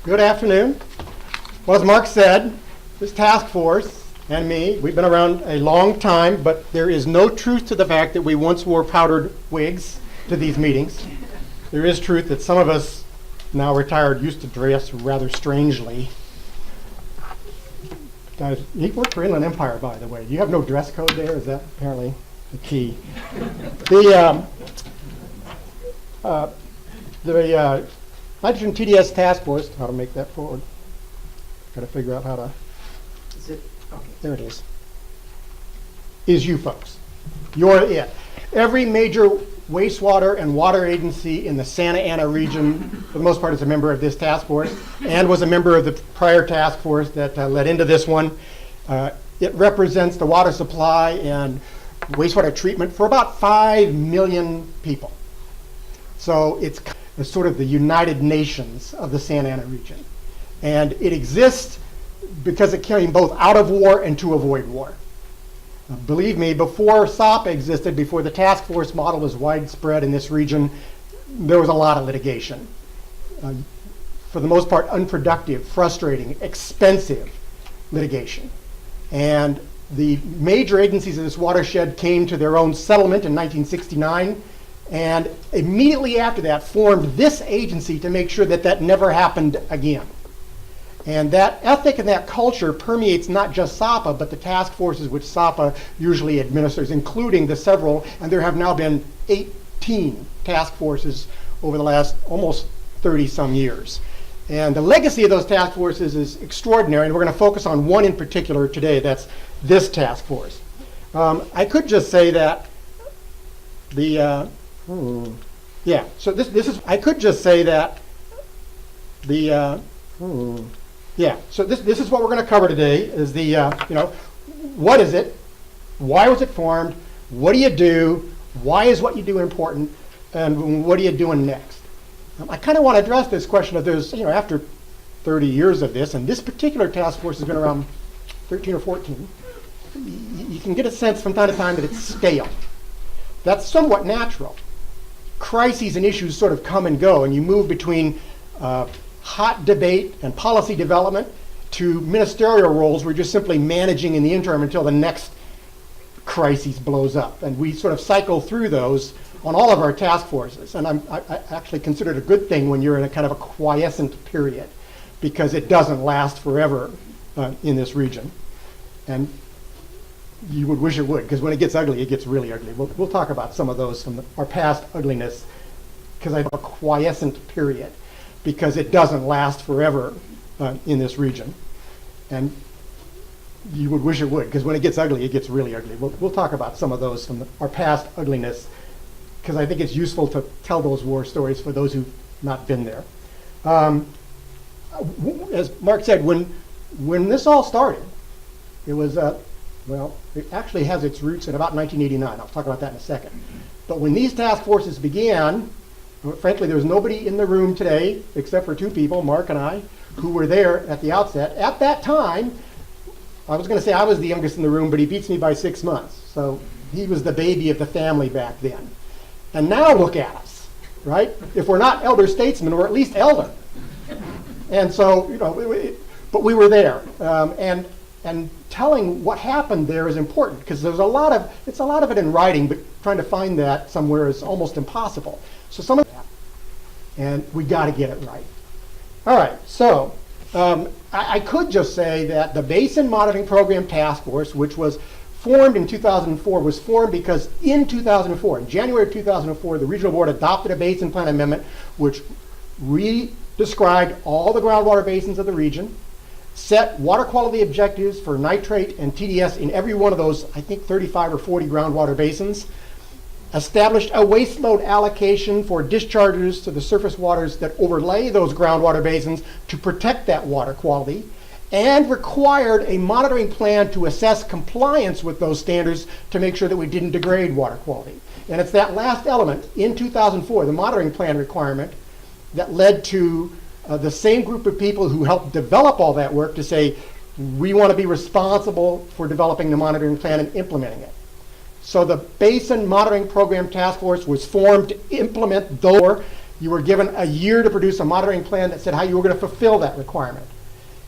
Good afternoon. Well, as Mark said, this task force and me, we've been around a long time, but there is no truth to the fact that we once wore powdered wigs to these meetings. There is truth that some of us, now retired, used to dress rather strangely. Guys, you work for Inland Empire, by the way. Do you have no dress code there? Is that apparently the key? The Nitrogen TDS task force, how to make that forward. Got to figure out how to. Is it? Okay. There it is you folks. You're it. Every major wastewater and water agency in the Santa Ana region, for the most part, is a member of this task force and was a member of the prior task force that led into this one. It represents the water supply and wastewater treatment for about 5 million people. So it's sort of the United Nations of the Santa Ana region. And it exists because it came both out of war and to avoid war. Believe me, before SAWPA existed, before the task force model was widespread in this region, there was a lot of litigation. For the most part, unproductive, frustrating, expensive litigation. And the major agencies of this watershed came to their own settlement in 1969, and immediately after that formed this agency to make sure that that never happened again. And that ethic and that culture permeates not just SAWPA, but the task forces which SAWPA usually administers, including the several, and there have now been 18 task forces over the last almost 30 some years. And the legacy of those task forces is extraordinary, and we're going to focus on one in particular today. That's this task force. I could just say that the, so this is, I could just say that the, so this is what we're going to cover today is the, what is it? Why was it formed? What do you do? Why is what you do important? And what are you doing next? I kind of want to address this question of there's, after 30 years of this, and this particular task force has been around 13 or 14, you can get a sense from time to time that it's stale. That's somewhat natural. Crises and issues sort of come and go, and you move between hot debate and policy development to ministerial roles where you're just simply managing in the interim until the next crisis blows up. And we sort of cycle through those on all of our task forces. And I actually consider it a good thing when you're in a kind of a quiescent period, because it doesn't last forever in this region. And you would wish it would, because when it gets ugly, it gets really ugly. We'll talk about some of those from our past ugliness, because I have a quiescent period, because it doesn't last forever in this region. And you would wish it would, because when it gets ugly, it gets really ugly. We'll talk about some of those from our past ugliness, because I think it's useful to tell those war stories for those who've not been there. As Mark said, when this all started, it was, it actually has its roots in about 1989. I'll talk about that in a second. But when these task forces began, frankly, there was nobody in the room today, except for 2 people, Mark and I, who were there at the outset. At that time, I was going to say I was the youngest in the room, but he beats me by 6 months. So he was the baby of the family back then. And now look at us, right? If we're not elder statesmen, we're at least elder. And so, but we were there. And telling what happened there is important, because there's it's a lot of it in writing, but trying to find that somewhere is almost impossible. So some of that, and we got to get it right. All right, so I could just say that the Basin Monitoring Program Task Force, which was formed in 2004, was formed because in 2004, in January of 2004, the Regional Board adopted a Basin Plan Amendment which re-described all the groundwater basins of the region, set water quality objectives for nitrate and TDS in every one of those, I think, 35 or 40 groundwater basins, established a waste load allocation for discharges to the surface waters that overlay those groundwater basins to protect that water quality, and required a monitoring plan to assess compliance with those standards to make sure that we didn't degrade water quality. And it's that last element in 2004, the monitoring plan requirement, that led to the same group of people who helped develop all that work to say, we want to be responsible for developing the monitoring plan and implementing it. So the Basin Monitoring Program Task Force was formed to implement those You were given a year to produce a monitoring plan that said how you were going to fulfill that requirement.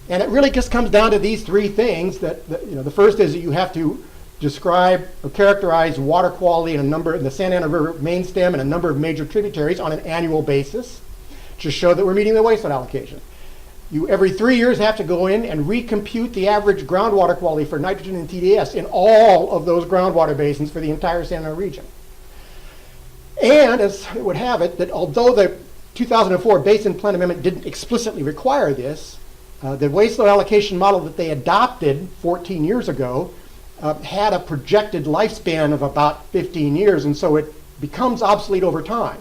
And it really just comes down to these three things. The first is that you have to describe or characterize water quality in the Santa Ana River main stem and a number of major tributaries on an annual basis to show that we're meeting the wastewater allocation. You, every 3 years, have to go in and recompute the average groundwater quality for nitrogen and TDS in all of those groundwater basins for the entire Santa Ana region. And as it would have it, that although the 2004 Basin Plan Amendment didn't explicitly require this, the wastewater allocation model that they adopted 14 years ago had a projected lifespan of about 15 years, and so it becomes obsolete over time.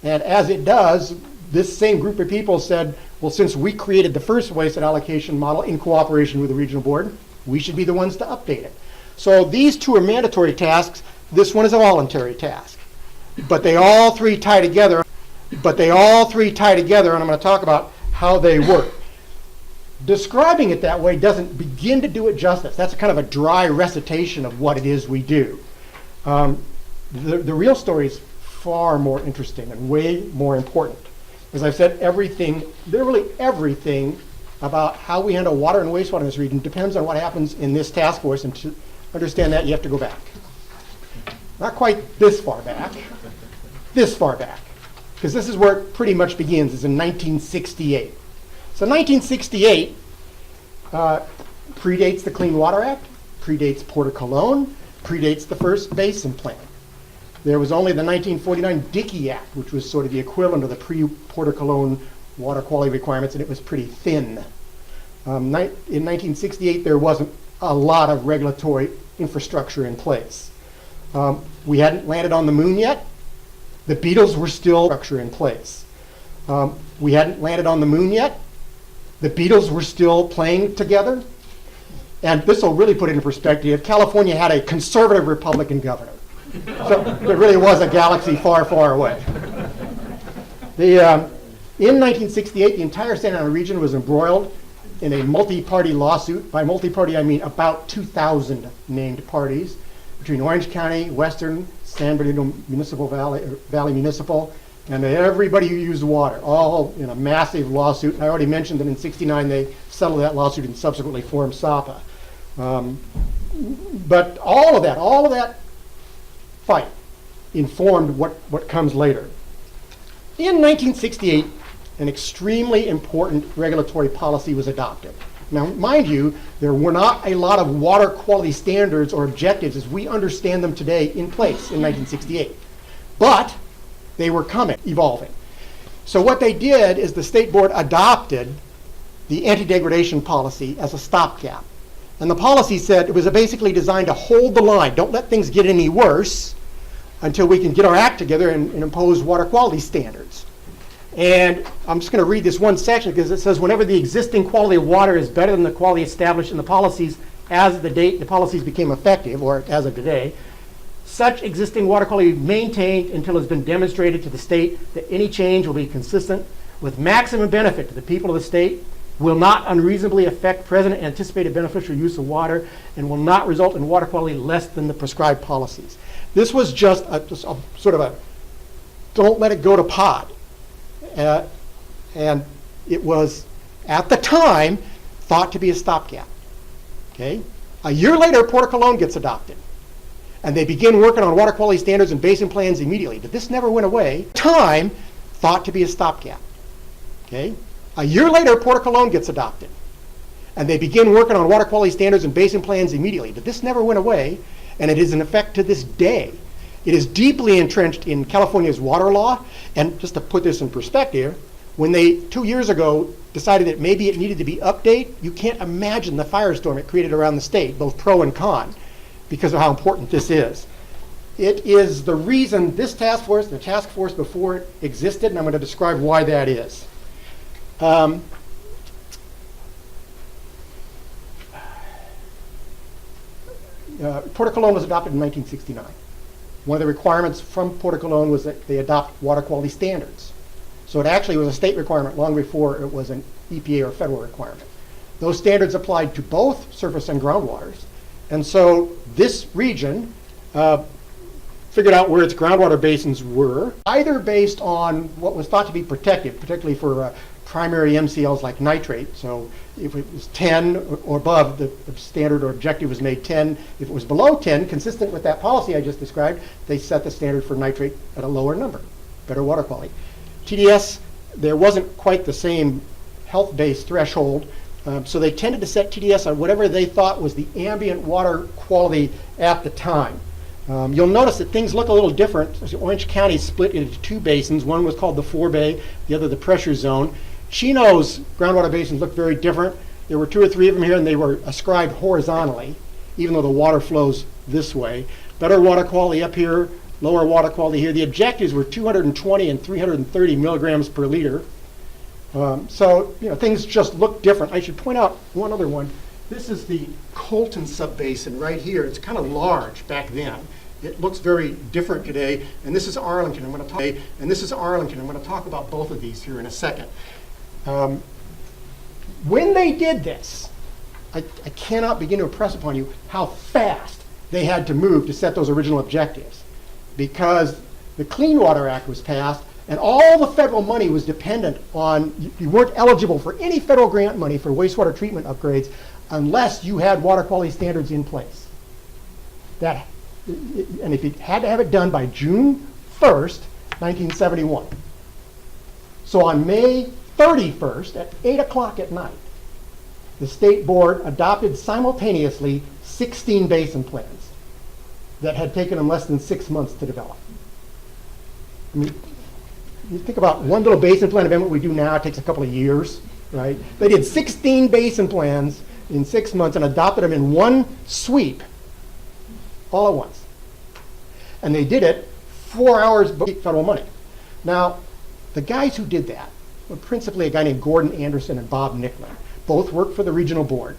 And as it does, this same group of people said, well, since we created the first wastewater allocation model in cooperation with the regional board, we should be the ones to update it. So these two are mandatory tasks. This one is a voluntary task. But they all three tie together. And I'm going to talk about how they work. Describing it that way doesn't begin to do it justice. That's kind of a dry recitation of what it is we do. The real story is far more interesting and way more important. As I've said, literally everything about how we handle water and wastewater in this region depends on what happens in this task force, and to understand that, you have to go back. Not quite this far back, because this is where it pretty much begins, is in 1968. So 1968 predates the Clean Water Act, predates Port of Cologne, predates the first Basin Plan. There was only the 1949 Dickey Act, which was sort of the equivalent of the pre-Port of Cologne water quality requirements, and it was pretty thin. In 1968, there wasn't a lot of regulatory infrastructure in place. We hadn't landed on the moon yet. The Beatles were still structure in place. We hadn't landed on the moon yet. The Beatles were still playing together. And this will really put it in perspective. California had a conservative Republican governor. So there really was a galaxy far, far away. In 1968, the entire Santa Ana region was embroiled in a multi-party lawsuit. By multi-party, I mean about 2,000 named parties between Orange County, Western, San Bernardino Municipal Valley Municipal, and everybody who used water, all in a massive lawsuit. And I already mentioned that in '69 they settled that lawsuit and subsequently formed SAWPA. But all of that fight informed what comes later. In 1968, an extremely important regulatory policy was adopted. Now, mind you, there were not a lot of water quality standards or objectives as we understand them today in place in 1968. But they were evolving. So what they did is the state board adopted the anti-degradation policy as a stopgap. And the policy said it was basically designed to hold the line. Don't let things get any worse until we can get our act together and impose water quality standards. And I'm just going to read this one section because it says, whenever the existing quality of water is better than the quality established in the policies as of the date the policies became effective, or as of today, such existing water quality will be maintained until it has been demonstrated to the state that any change will be consistent with maximum benefit to the people of the state, will not unreasonably affect present and anticipated beneficial use of water, and will not result in water quality less than the prescribed policies. This was just a sort of a don't let it go to pot. And it was, at the time, thought to be a stopgap. Okay? A year later, Port of Cologne gets adopted. And they begin working on water quality standards and basin plans immediately. But this never went away. Time, thought to be a stopgap. Okay? A year later, Port of Cologne gets adopted. And they begin working on water quality standards and basin plans immediately. But this never went away, and it is in effect to this day. It is deeply entrenched in California's water law. And just to put this in perspective, when they 2 years ago decided that maybe it needed to be updated, you can't imagine the firestorm it created around the state, both pro and con, because of how important this is. It is the reason this task force, the task force before it existed, and I'm going to describe why that is. Port of Cologne was adopted in 1969. One of the requirements from Port of Cologne was that they adopt water quality standards. So it actually was a state requirement long before it was an EPA or federal requirement. Those standards applied to both surface and groundwaters. And so this region figured out where its groundwater basins were, either based on what was thought to be protective, particularly for primary MCLs like nitrate. So if it was 10 or above, the standard or objective was made 10. If it was below 10, consistent with that policy I just described, they set the standard for nitrate at a lower number, better water quality. TDS, there wasn't quite the same health-based threshold, so they tended to set TDS on whatever they thought was the ambient water quality at the time. You'll notice that things look a little different. Orange County split into two basins. One was called the forebay, the other the pressure zone. Chino's groundwater basins look very different. There were 2 or 3 of them here, and they were ascribed horizontally, even though the water flows this way. Better water quality up here, lower water quality here. The objectives were 220 and 330 milligrams per liter. So, things just look different. I should point out one other one. This is the Colton subbasin right here. It's kind of large back then. It looks very different today. And this is Arlington. I'm going to talk about both of these here in a second. When they did this, I cannot begin to impress upon you how fast they had to move to set those original objectives, because the Clean Water Act was passed and all the federal money was dependent on, you weren't eligible for any federal grant money for wastewater treatment upgrades unless you had water quality standards in place. And if you had to have it done by June 1st, 1971. So on May 31st at 8 o'clock at night, the state board adopted simultaneously 16 basin plans that had taken them less than 6 months to develop. I mean, you think about one little basin plan amendment we do now, it takes a couple of years, right? They did 16 basin plans in 6 months and adopted them in one sweep, all at once. And they did it 4 hours before federal money. Now, the guys who did that were principally a guy named Gordon Anderson and Bob Nicklin. Both worked for the regional board.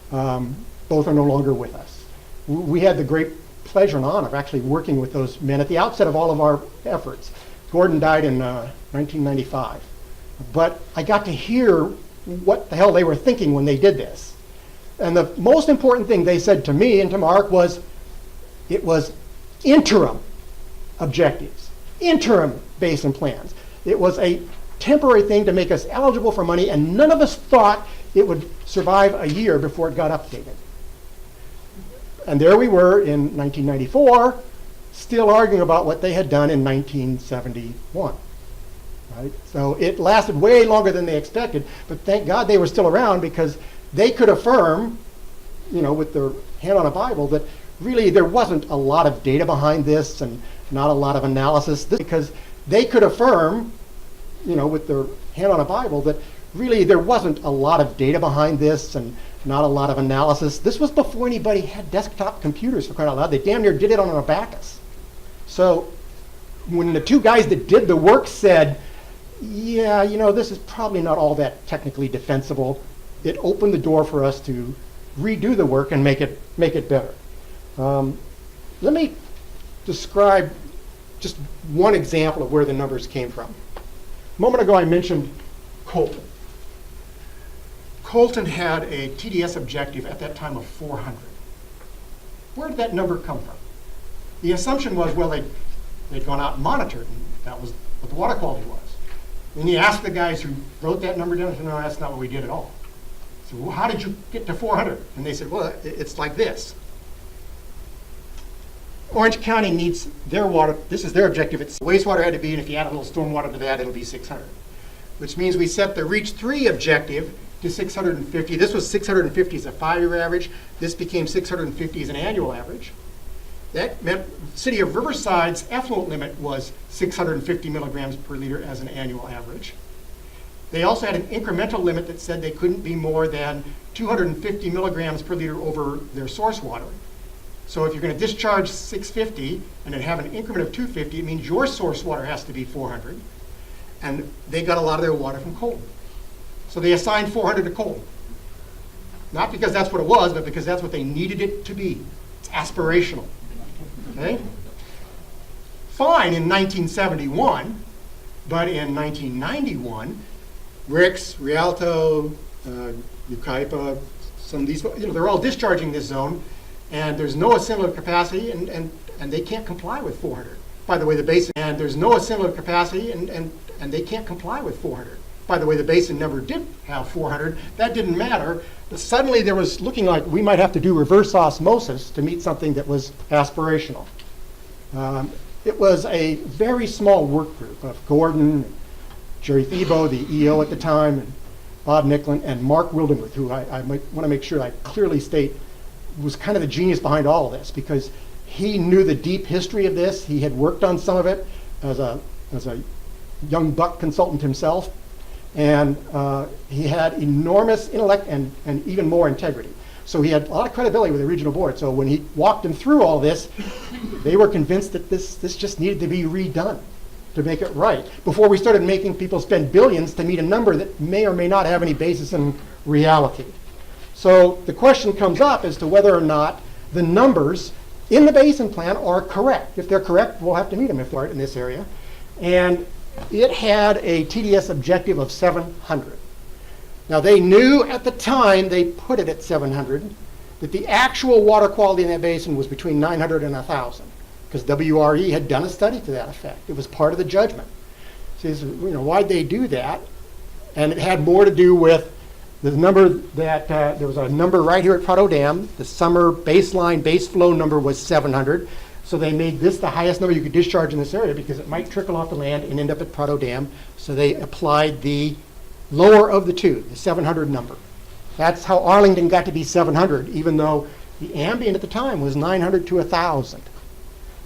Both are no longer with us. We had the great pleasure and honor of actually working with those men at the outset of all of our efforts. Gordon died in 1995. But I got to hear what the hell they were thinking when they did this. And the most important thing they said to me and to Mark was, it was interim objectives, interim basin plans. It was a temporary thing to make us eligible for money, and none of us thought it would survive a year before it got updated. And there we were in 1994, still arguing about what they had done in 1971. Right? So it lasted way longer than they expected, but thank God they were still around, because they could affirm, with their hand on a Bible, that really there wasn't a lot of data behind this and not a lot of analysis. Because they could affirm, with their hand on a Bible, that really there wasn't a lot of data behind this and not a lot of analysis. This was before anybody had desktop computers, for crying out loud. They damn near did it on an abacus. So when the two guys that did the work said, yeah, this is probably not all that technically defensible, it opened the door for us to redo the work and make it better. Let me describe just one example of where the numbers came from. A moment ago I mentioned Colton. Colton had a TDS objective at that time of 400. Where did that number come from? The assumption was, well, they'd gone out and monitored, and that was what the water quality was. Then you ask the guys who wrote that number down, and said, no, that's not what we did at all. So, well, how did you get to 400? And they said, well, it's like this. Orange County needs their water, this is their objective. It's wastewater had to be, and if you add a little stormwater to that, it'll be 600. Which means we set the Reach 3 objective to 650. This was 650 as a 5-year average. This became 650 as an annual average. That meant the city of Riverside's effluent limit was 650 milligrams per liter as an annual average. They also had an incremental limit that said they couldn't be more than 250 milligrams per liter over their source water. So if you're going to discharge 650 and then have an increment of 250, it means your source water has to be 400. And they got a lot of their water from Colton. So they assigned 400 to Colton. Not because that's what it was, but because that's what they needed it to be. It's aspirational. Okay? Fine in 1971, but in 1991, Ricks, Rialto, Yucaipa, some of these, they're all discharging this zone. and there's no assimilative capacity, and they can't comply with 400. By the way, the basin, and there's no assimilative capacity, and they can't comply with 400. By the way, the basin never did have 400. That didn't matter. But suddenly there was looking like we might have to do reverse osmosis to meet something that was aspirational. It was a very small work group of Gordon, Jerry Thiebaud, the EO at the time, and Bob Nicklin, and Mark Wildenmuth, who I want to make sure I clearly state was kind of the genius behind all of this, because he knew the deep history of this. He had worked on some of it as a young buck consultant himself, and he had enormous intellect and even more integrity. So he had a lot of credibility with the regional board. So when he walked them through all this, they were convinced that this just needed to be redone to make it right, before we started making people spend billions to meet a number that may or may not have any basis in reality. So the question comes up as to whether or not the numbers in the basin plan are correct. If they're correct, we'll have to meet them if they aren't in this area. And it had a TDS objective of 700. Now they knew at the time they put it at 700 that the actual water quality in that basin was between 900 and 1,000, because WRE had done a study to that effect. It was part of the judgment. So why'd they do that? And it had more to do with the number that, there was a number right here at Prado Dam. The summer baseline base flow number was 700. So they made this the highest number you could discharge in this area because it might trickle off the land and end up at Prado Dam. So they applied the lower of the two, the 700 number. That's how Arlington got to be 700, even though the ambient at the time was 900 to 1,000.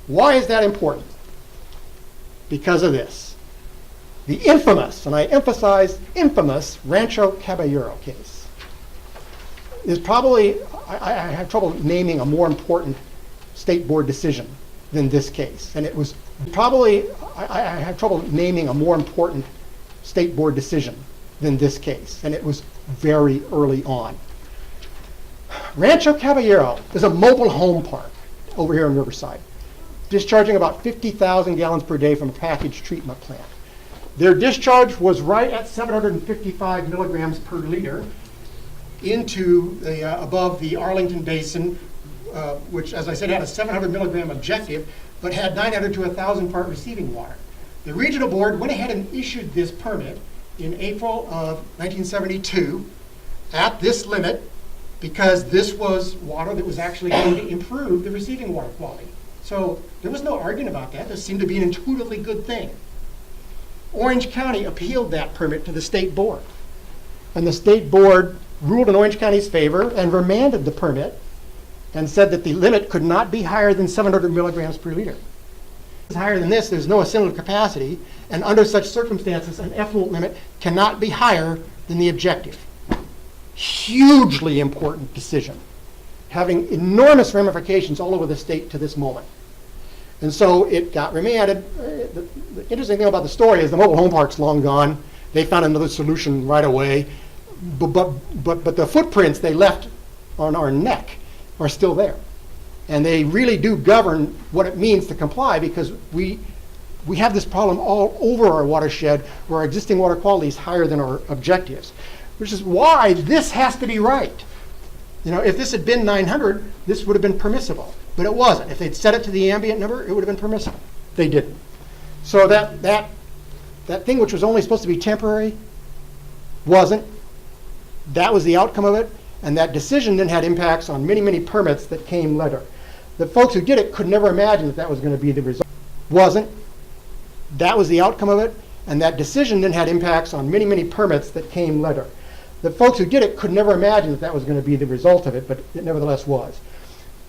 Why is that important? Because of this. The infamous, and I emphasize infamous, Rancho Caballero case is probably, I have trouble naming a more important state board decision than this case. And it was probably, I have trouble naming a more important state board decision than this case. And it was very early on. Rancho Caballero is a mobile home park over here in Riverside, discharging about 50,000 gallons per day from a packaged treatment plant. Their discharge was right at 755 milligrams per liter into the, above the Arlington Basin, which, as I said, had a 700 milligram objective, but had 900 to 1,000 part receiving water. The regional board went ahead and issued this permit in April of 1972 at this limit, because this was water that was actually going to improve the receiving water quality. So there was no argument about that. This seemed to be an intuitively good thing. Orange County appealed that permit to the state board. And the state board ruled in Orange County's favor and remanded the permit and said that the limit could not be higher than 700 milligrams per liter. If it's higher than this, there's no assimilative capacity, and under such circumstances, an effluent limit cannot be higher than the objective. Hugely important decision, having enormous ramifications all over the state to this moment. And so it got remanded. The interesting thing about the story is the mobile home park's long gone. They found another solution right away. But the footprints they left on our neck are still there. And they really do govern what it means to comply, because we have this problem all over our watershed where our existing water quality is higher than our objectives, which is why this has to be right. If this had been 900, this would have been permissible. But it wasn't. If they'd set it to the ambient number, it would have been permissible. They didn't. So that thing which was only supposed to be temporary wasn't. That was the outcome of it. And that decision then had impacts on many, many permits that came later. The folks who did it could never imagine that that was going to be the result. Wasn't. That was the outcome of it. And that decision then had impacts on many, many permits that came later. The folks who did it could never imagine that that was going to be the result of it, but it nevertheless was.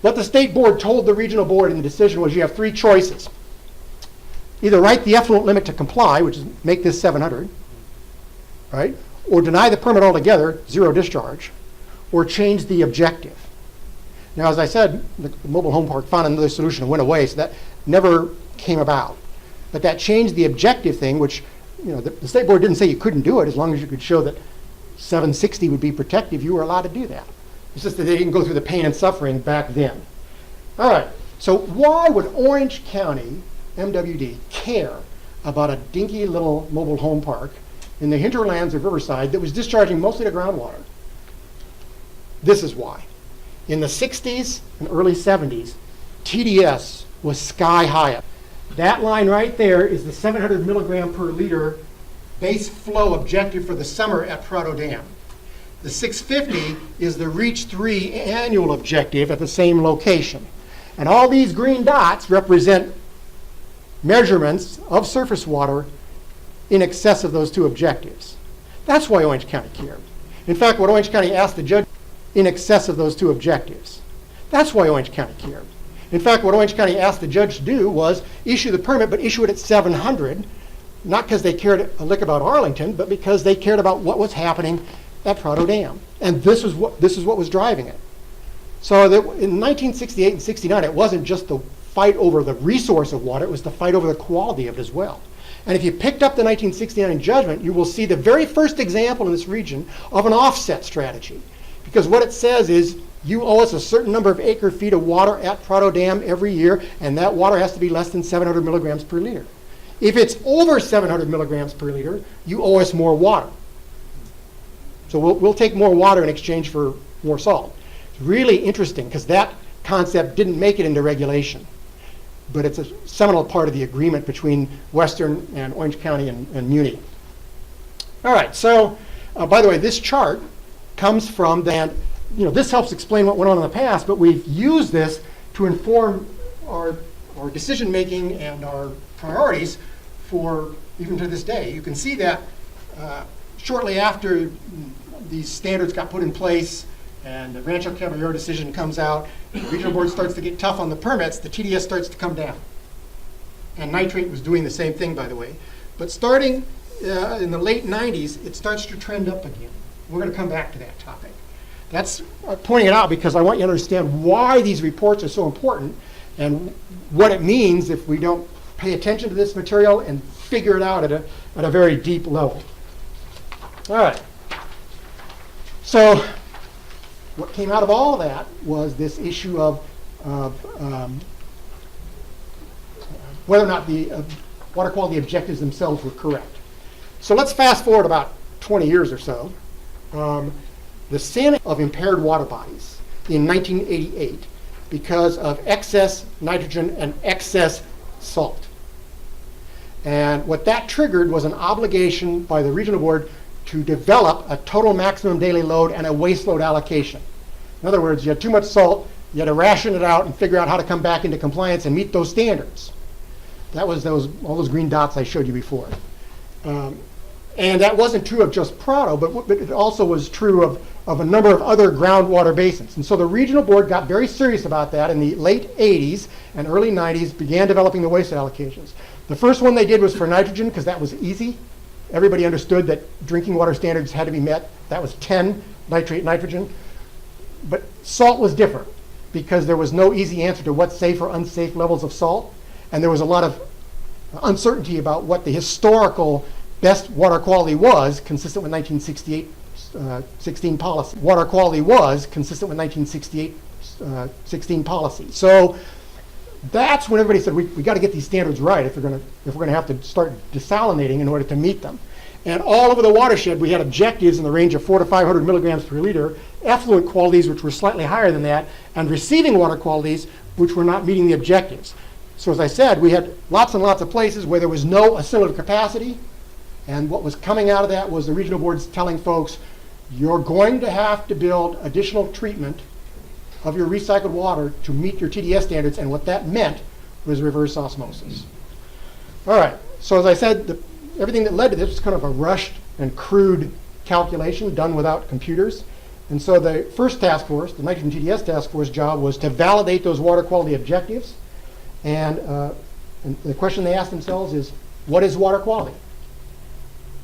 What the state board told the regional board in the decision was you have three choices. Either write the effluent limit to comply, which is make this 700, right? Or deny the permit altogether, zero discharge, or change the objective. Now, as I said, the mobile home park found another solution and went away, so that never came about. But that changed the objective thing, which, the state board didn't say you couldn't do it as long as you could show that 760 would be protective. You were allowed to do that. It's just that they didn't go through the pain and suffering back then. All right, so why would Orange County MWD care about a dinky little mobile home park in the hinterlands of Riverside that was discharging mostly to groundwater? This is why. In the 60s and early 70s, TDS was sky high. That line right there is the 700 milligram per liter base flow objective for the summer at Prado Dam. The 650 is the REACH 3 annual objective at the same location. And all these green dots represent measurements of surface water in excess of those two objectives. That's why Orange County cared. In fact, what Orange County asked the judge in excess of those two objectives. That's why Orange County cared. In fact, what Orange County asked the judge to do was issue the permit, but issue it at 700, not because they cared a lick about Arlington, but because they cared about what was happening at Prado Dam. And this is what was driving it. So that in 1968 and 69, it wasn't just the fight over the resource of water, it was the fight over the quality of it as well. And if you picked up the 1969 judgment, you will see the very first example in this region of an offset strategy. Because what it says is, you owe us a certain number of acre feet of water at Prado Dam every year, and that water has to be less than 700 milligrams per liter. If it's over 700 milligrams per liter, you owe us more water. So we'll take more water in exchange for more salt. It's really interesting because that concept didn't make it into regulation. But it's a seminal part of the agreement between Western and Orange County and Muni. All right, so by the way, this chart comes from this helps explain what went on in the past, but we've used this to inform our decision making and our priorities for even to this day. You can see that shortly after these standards got put in place and the Rancho Caballero decision comes out, the regional board starts to get tough on the permits, the TDS starts to come down. And nitrate was doing the same thing, by the way. But starting in the late 90s, it starts to trend up again. We're going to come back to that topic. That's pointing it out because I want you to understand why these reports are so important and what it means if we don't pay attention to this material and figure it out at a very deep level. All right. So what came out of all of that was this issue of whether or not the water quality objectives themselves were correct. So let's fast forward about 20 years or so. The SANA of impaired water bodies in 1988 because of excess nitrogen and excess salt. And what that triggered was an obligation by the regional board to develop a total maximum daily load and a waste load allocation. In other words, you had too much salt, you had to ration it out and figure out how to come back into compliance and meet those standards. That was all those green dots I showed you before. And that wasn't true of just Prado, but it also was true of a number of other groundwater basins. And so the regional board got very serious about that in the late 80s and early 90s, began developing the waste allocations. The first one they did was for nitrogen because that was easy. Everybody understood that drinking water standards had to be met. That was 10 nitrate nitrogen. But salt was different because there was no easy answer to what's safe or unsafe levels of salt. And there was a lot of uncertainty about what the historical best water quality was, consistent with 1968 16 policy. Water quality was consistent with 1968 16 policy. So that's when everybody said we got to get these standards right if we're going to have to start desalinating in order to meet them. And all over the watershed, we had objectives in the range of 400 to 500 milligrams per liter, effluent qualities which were slightly higher than that, and receiving water qualities which were not meeting the objectives. So as I said, we had lots and lots of places where there was no assimilative capacity, and what was coming out of that was the regional boards telling folks, you're going to have to build additional treatment of your recycled water to meet your TDS standards, and what that meant was reverse osmosis. All right, so as I said, everything that led to this was kind of a rushed and crude calculation done without computers. And so the first task force, the nitrogen TDS task force job, was to validate those water quality objectives. And the question they asked themselves is, what is water quality?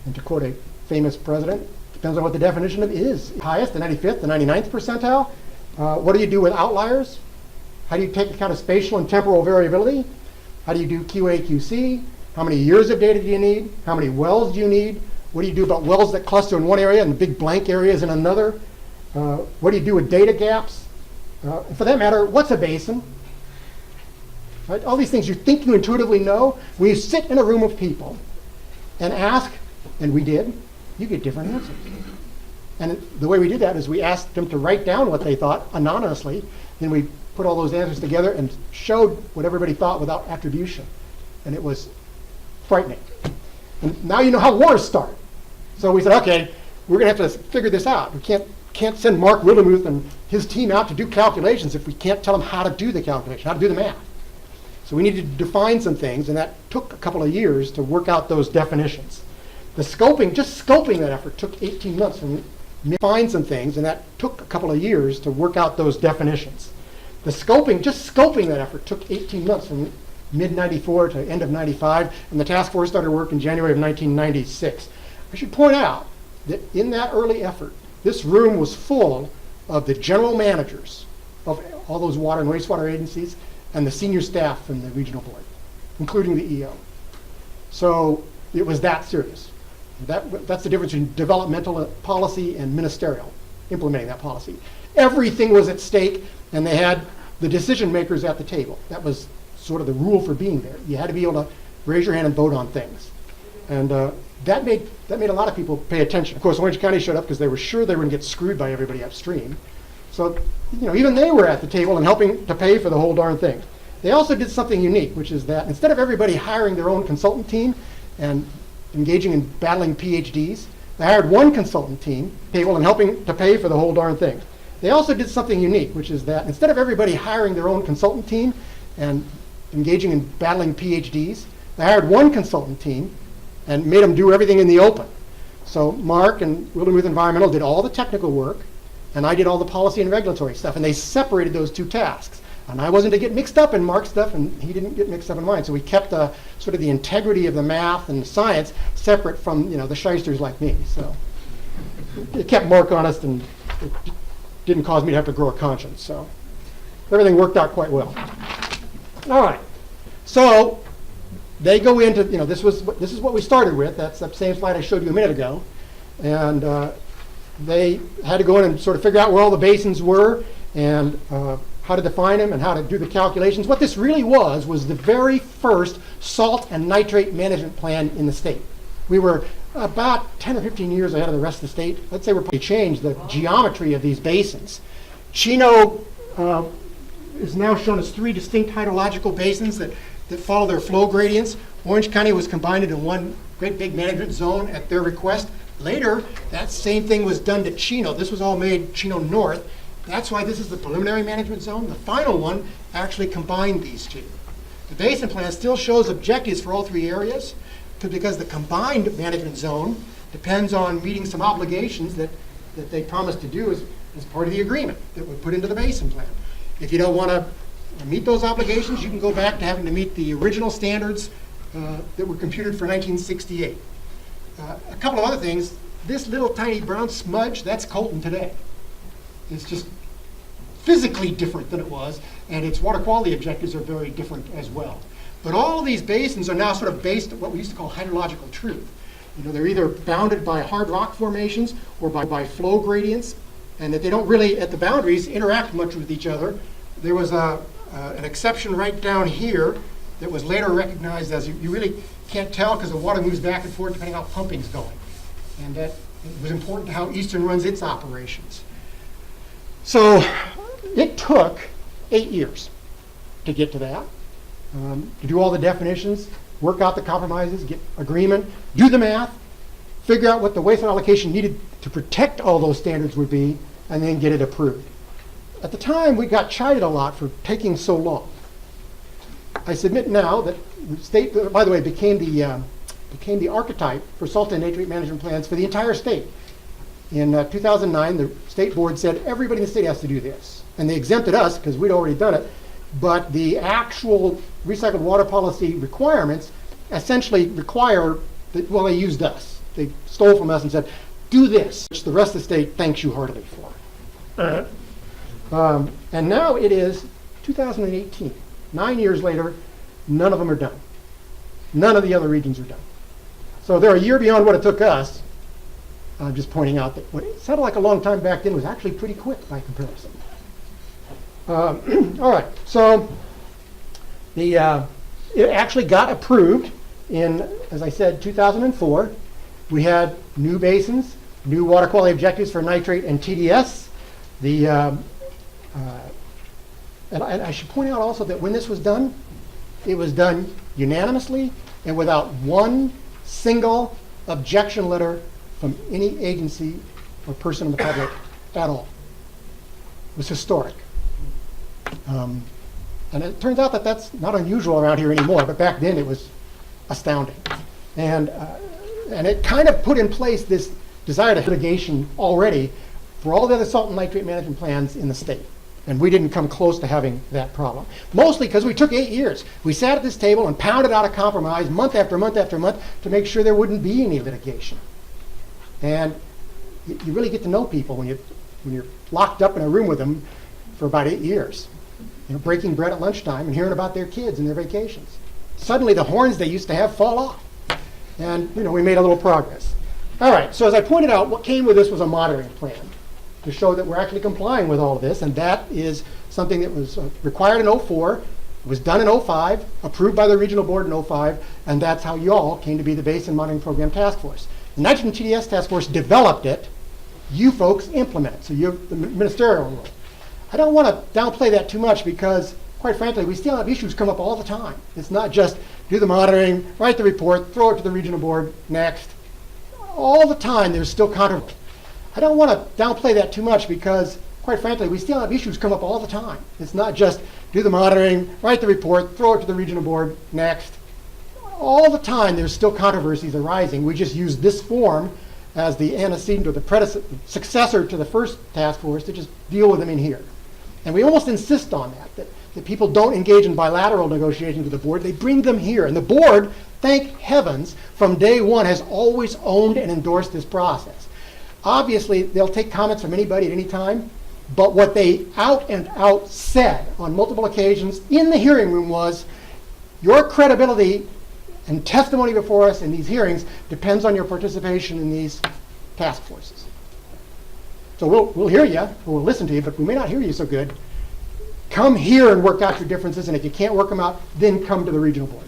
And to quote a famous president, depends on what the definition of is. Highest, the 95th, the 99th percentile. What do you do with outliers? How do you take account of spatial and temporal variability? How do you do QA/QC? How many years of data do you need? How many wells do you need? What do you do about wells that cluster in one area and the big blank areas in another? What do you do with data gaps? For that matter, what's a basin? Right? All these things you think you intuitively know. When you sit in a room of people and ask, and we did, you get different answers. And the way we did that is we asked them to write down what they thought anonymously. Then we put all those answers together and showed what everybody thought without attribution. And it was frightening. And now you know how wars start. So we said, okay, we're going to have to figure this out. We can't send Mark Wildemuth and his team out to do calculations if we can't tell them how to do the calculation, how to do the math. So we needed to define some things, and that took a couple of years to work out those definitions. The scoping, just scoping that effort took 18 months from define some things, and that took a couple of years to work out those definitions. The scoping, just scoping that effort took 18 months from mid-94 to end of 95, and the task force started work in January of 1996. I should point out that in that early effort, this room was full of the general managers of all those water and wastewater agencies and the senior staff from the regional board, including the EO. So it was that serious. That's the difference between developmental policy and ministerial, implementing that policy. Everything was at stake, and they had the decision makers at the table. That was sort of the rule for being there. You had to be able to raise your hand and vote on things. And that made a lot of people pay attention. Of course, Orange County showed up because they were sure they were going to get screwed by everybody upstream. So, even they were at the table and helping to pay for the whole darn thing. They also did something unique, which is that instead of everybody hiring their own consultant team and engaging in battling PhDs, they hired one consultant team, table, and helping to pay for the whole darn thing. They also did something unique, which is that instead of everybody hiring their own consultant team and engaging in battling PhDs, they hired one consultant team and made them do everything in the open. So Mark and Wildemuth Environmental did all the technical work, and I did all the policy and regulatory stuff, and they separated those two tasks. And I wasn't to get mixed up in Mark's stuff, and he didn't get mixed up in mine. So we kept sort of the integrity of the math and the science separate from the shysters like me. So it kept Mark honest, and it didn't cause me to have to grow a conscience. So everything worked out quite well. All right. So they go into, this is what we started with. That's the same slide I showed you a minute ago. And they had to go in and sort of figure out where all the basins were and how to define them and how to do the calculations. What this really was the very first salt and nitrate management plan in the state. We were about 10 or 15 years ahead of the rest of the state. Let's say we're probably changed the geometry of these basins. Chino is now shown as 3 distinct hydrological basins that follow their flow gradients. Orange County was combined into one great big management zone at their request. Later, that same thing was done to Chino. This was all made Chino North. That's why this is the preliminary management zone. The final one actually combined these two. The basin plan still shows objectives for all 3 areas because the combined management zone depends on meeting some obligations that they promised to do as part of the agreement that we put into the basin plan. If you don't want to meet those obligations, you can go back to having to meet the original standards that were computed for 1968. A couple of other things. This little tiny brown smudge, that's Colton today. It's just physically different than it was, and its water quality objectives are very different as well. But all of these basins are now sort of based on what we used to call hydrological truth. They're either bounded by hard rock formations or by flow gradients, and that they don't really, at the boundaries, interact much with each other. There was an exception right down here that was later recognized as you really can't tell because the water moves back and forth depending on how pumping's going. And that was important to how Eastern runs its operations. So it took 8 years to get to that, to do all the definitions, work out the compromises, get agreement, do the math, figure out what the waste allocation needed to protect all those standards would be, and then get it approved. At the time, we got chided a lot for taking so long. I submit now that the state, by the way, became the archetype for salt and nitrate management plans for the entire state. In 2009, the state board said everybody in the state has to do this. And they exempted us because we'd already done it. But the actual recycled water policy requirements essentially require that, well, they used us. They stole from us and said, do this, which the rest of the state thanks you heartily for. And now it is 2018. 9 years later, none of them are done. None of the other regions are done. So they're a year beyond what it took us. I'm just pointing out that what it sounded like a long time back then was actually pretty quick by comparison. All right, so it actually got approved in, as I said, 2004. We had new basins, new water quality objectives for nitrate and TDS. And I should point out also that when this was done, it was done unanimously and without one single objection letter from any agency or person in the public at all. It was historic. And it turns out that that's not unusual around here anymore, but back then it was astounding. And it kind of put in place this desire to litigation already for all the other salt and nitrate management plans in the state. And we didn't come close to having that problem. Mostly because we took 8 years. We sat at this table and pounded out a compromise month after month after month to make sure there wouldn't be any litigation. And you really get to know people when you're locked up in a room with them for about 8 years. You know, breaking bread at lunchtime and hearing about their kids and their vacations. Suddenly the horns they used to have fall off. And we made a little progress. All right, so as I pointed out, what came with this was a monitoring plan to show that we're actually complying with all of this, and that is something that was required in '04, was done in '05, approved by the regional board in '05, and that's how y'all came to be the Basin Monitoring Program Task Force. The Nitrogen TDS Task Force developed it, you folks implement it, so you have the ministerial role. I don't want to downplay that too much because, quite frankly, we still have issues come up all the time. It's not just do the monitoring, write the report, throw it to the regional board, next. All the time there's still controversy. I don't want to downplay that too much because, quite frankly, we still have issues come up all the time. It's not just do the monitoring, write the report, throw it to the regional board, next. All the time there's still controversies arising. We just use this form as the antecedent or the successor to the first task force to just deal with them in here. And we almost insist on that people don't engage in bilateral negotiations with the board. They bring them here. And the board, thank heavens, from day one has always owned and endorsed this process. Obviously, they'll take comments from anybody at any time, but what they out and out said on multiple occasions in the hearing room was, your credibility and testimony before us in these hearings depends on your participation in these task forces. So we'll hear you, or we'll listen to you, but we may not hear you so good. Come here and work out your differences, and if you can't work them out, then come to the regional board.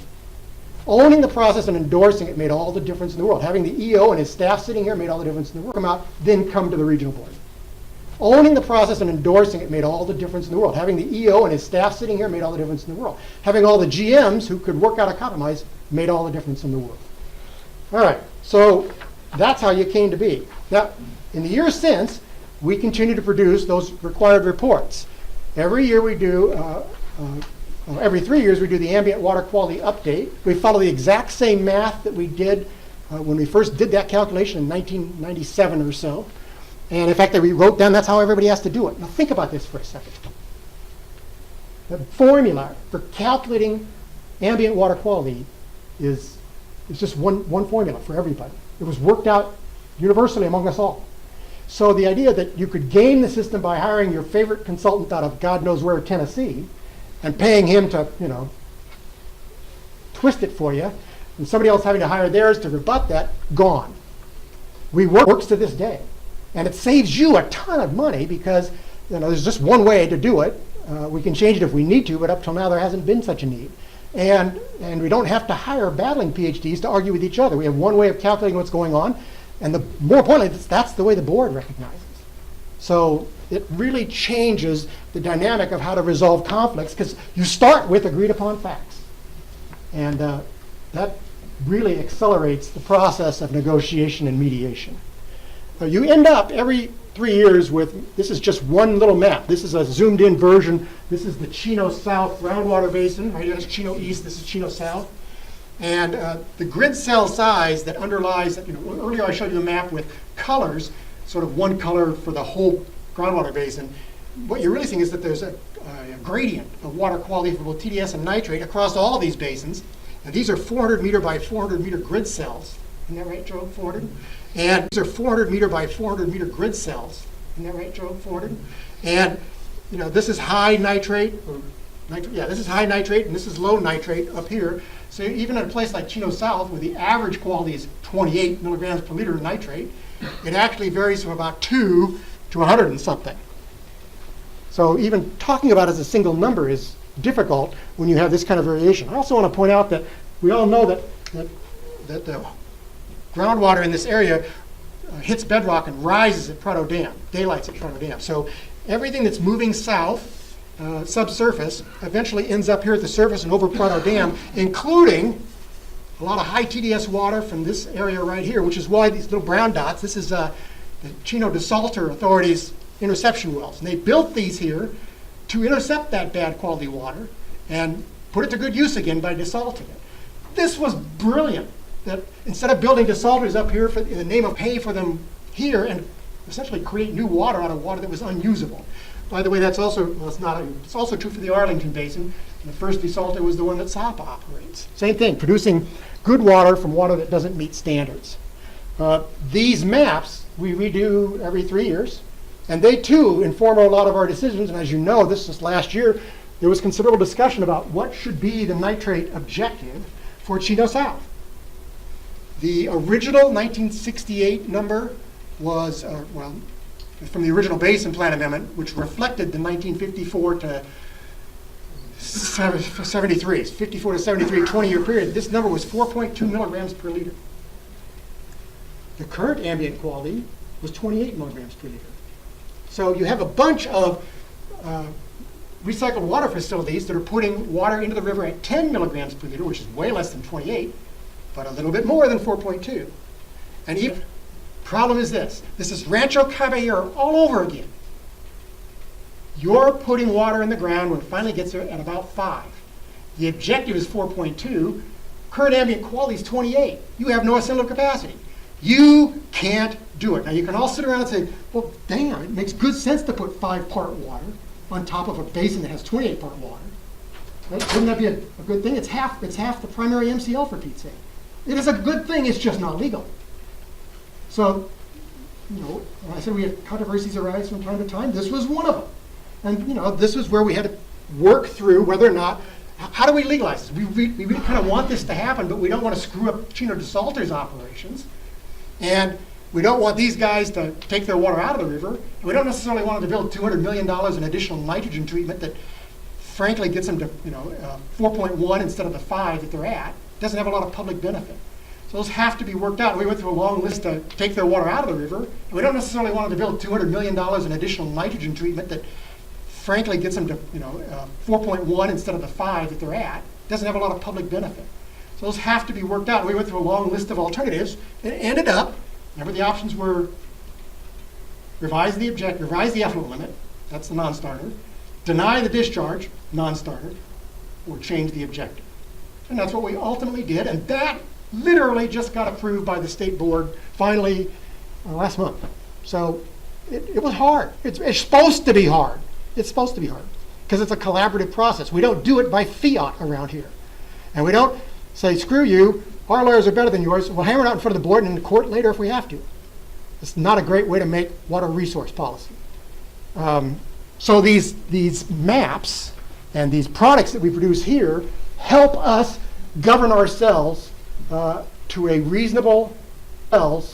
Owning the process and endorsing it made all the difference in the world. Having the EO and his staff sitting here made all the difference in the world. Come out, then come to the regional board. Owning the process and endorsing it made all the difference in the world. Having the EO and his staff sitting here made all the difference in the world. Having all the GMs who could work out a compromise made all the difference in the world. All right, so that's how you came to be. Now, in the years since, we continue to produce those required reports. Every year we do, every 3 years we do the ambient water quality update. We follow the exact same math that we did when we first did that calculation in 1997 or so. And in fact, that we wrote down that's how everybody has to do it. Now think about this for a second. The formula for calculating ambient water quality is just one formula for everybody. It was worked out universally among us all. So the idea that you could game the system by hiring your favorite consultant out of God knows where, Tennessee, and paying him to, twist it for you, and somebody else having to hire theirs to rebut that, gone. Works to this day. And it saves you a ton of money because there's just one way to do it. We can change it if we need to, but up till now there hasn't been such a need. And we don't have to hire battling PhDs to argue with each other. We have one way of calculating what's going on, and more importantly, that's the way the board recognizes. So it really changes the dynamic of how to resolve conflicts because you start with agreed upon facts. And that really accelerates the process of negotiation and mediation. You end up every 3 years with, this is just one little map. This is a zoomed in version. This is the Chino South groundwater basin. Right? That's Chino East, this is Chino South. And the grid cell size that underlies, earlier I showed you a map with colors, sort of one color for the whole groundwater basin. What you're really seeing is that there's a gradient of water quality for both TDS and nitrate across all these basins. And these are 400 meter by 400 meter grid cells. Isn't that right, Joe? 400? And these are 400 meter by 400 meter grid cells. Isn't that right, Joe? 400? And this is high nitrate, this is high nitrate, and this is low nitrate up here. So even in a place like Chino South, where the average quality is 28 milligrams per liter of nitrate, it actually varies from about 2 to 100 and something. So even talking about it as a single number is difficult when you have this kind of variation. I also want to point out that we all know that the groundwater in this area hits bedrock and rises at Prado Dam, daylights at Prado Dam. So everything that's moving south, subsurface, eventually ends up here at the surface and over Prado Dam, including a lot of high TDS water from this area right here, which is why these little brown dots, this is the Chino Desalter Authority's interception wells. And they built these here to intercept that bad quality water and put it to good use again by desalting it. This was brilliant, that instead of building desalters up here in the name of pay for them here and essentially create new water out of water that was unusable. By the way, that's also, well, it's also true for the Arlington Basin. The first desalter was the one that SAWPA operates. Same thing, producing good water from water that doesn't meet standards. These maps we redo every 3 years, and they too inform a lot of our decisions. And as you know, this is last year, there was considerable discussion about what should be the nitrate objective for Chino South. The original 1968 number was, well, from the original Basin Plan Amendment, which reflected the 1954 to 73, 54 to 73 20-year period. This number was 4.2 milligrams per liter. The current ambient quality was 28 milligrams per liter. So you have a bunch of recycled water facilities that are putting water into the river at 10 milligrams per liter, which is way less than 28, but a little bit more than 4.2. And even problem is this. This is Rancho Caballero all over again. You're putting water in the ground when it finally gets there at about 5. The objective is 4.2. Current ambient quality is 28. You have no assimilable capacity. You can't do it. Now you can all sit around and say, well, damn, it makes good sense to put 5-part water on top of a basin that has 28-part water. Right? Wouldn't that be a good thing? It's half the primary MCL, for Pete's sake. It is a good thing, it's just not legal. So, you know, when I said we have controversies arise from time to time, this was one of them. And, you know, this was where we had to work through whether or not, how do we legalize this? We really kind of want this to happen, but we don't want to screw up Chino Desalter's operations. And we don't want these guys to take their water out of the river. And we don't necessarily want them to build $200 million in additional nitrogen treatment that, frankly, gets them to, 4.1 instead of the 5 that they're at. Doesn't have a lot of public benefit. So those have to be worked out. We went through a long list to take their water out of the river. And we don't necessarily want them to build $200 million in additional nitrogen treatment that, frankly, gets them to 4.1 instead of the 5 that they're at. Doesn't have a lot of public benefit. So those have to be worked out. We went through a long list of alternatives and ended up, remember the options were revise the effluent limit, that's the non-starter, deny the discharge, non-starter, or change the objective. And that's what we ultimately did, and that literally just got approved by the state board finally last month. So it was hard. It's supposed to be hard. It's supposed to be hard because it's a collaborative process. We don't do it by fiat around here. And we don't say, screw you, our lawyers are better than yours. We'll hammer it out in front of the board and in the court later if we have to. It's not a great way to make water resource policy. So these maps and these products that we produce here help us govern ourselves to a reasonable and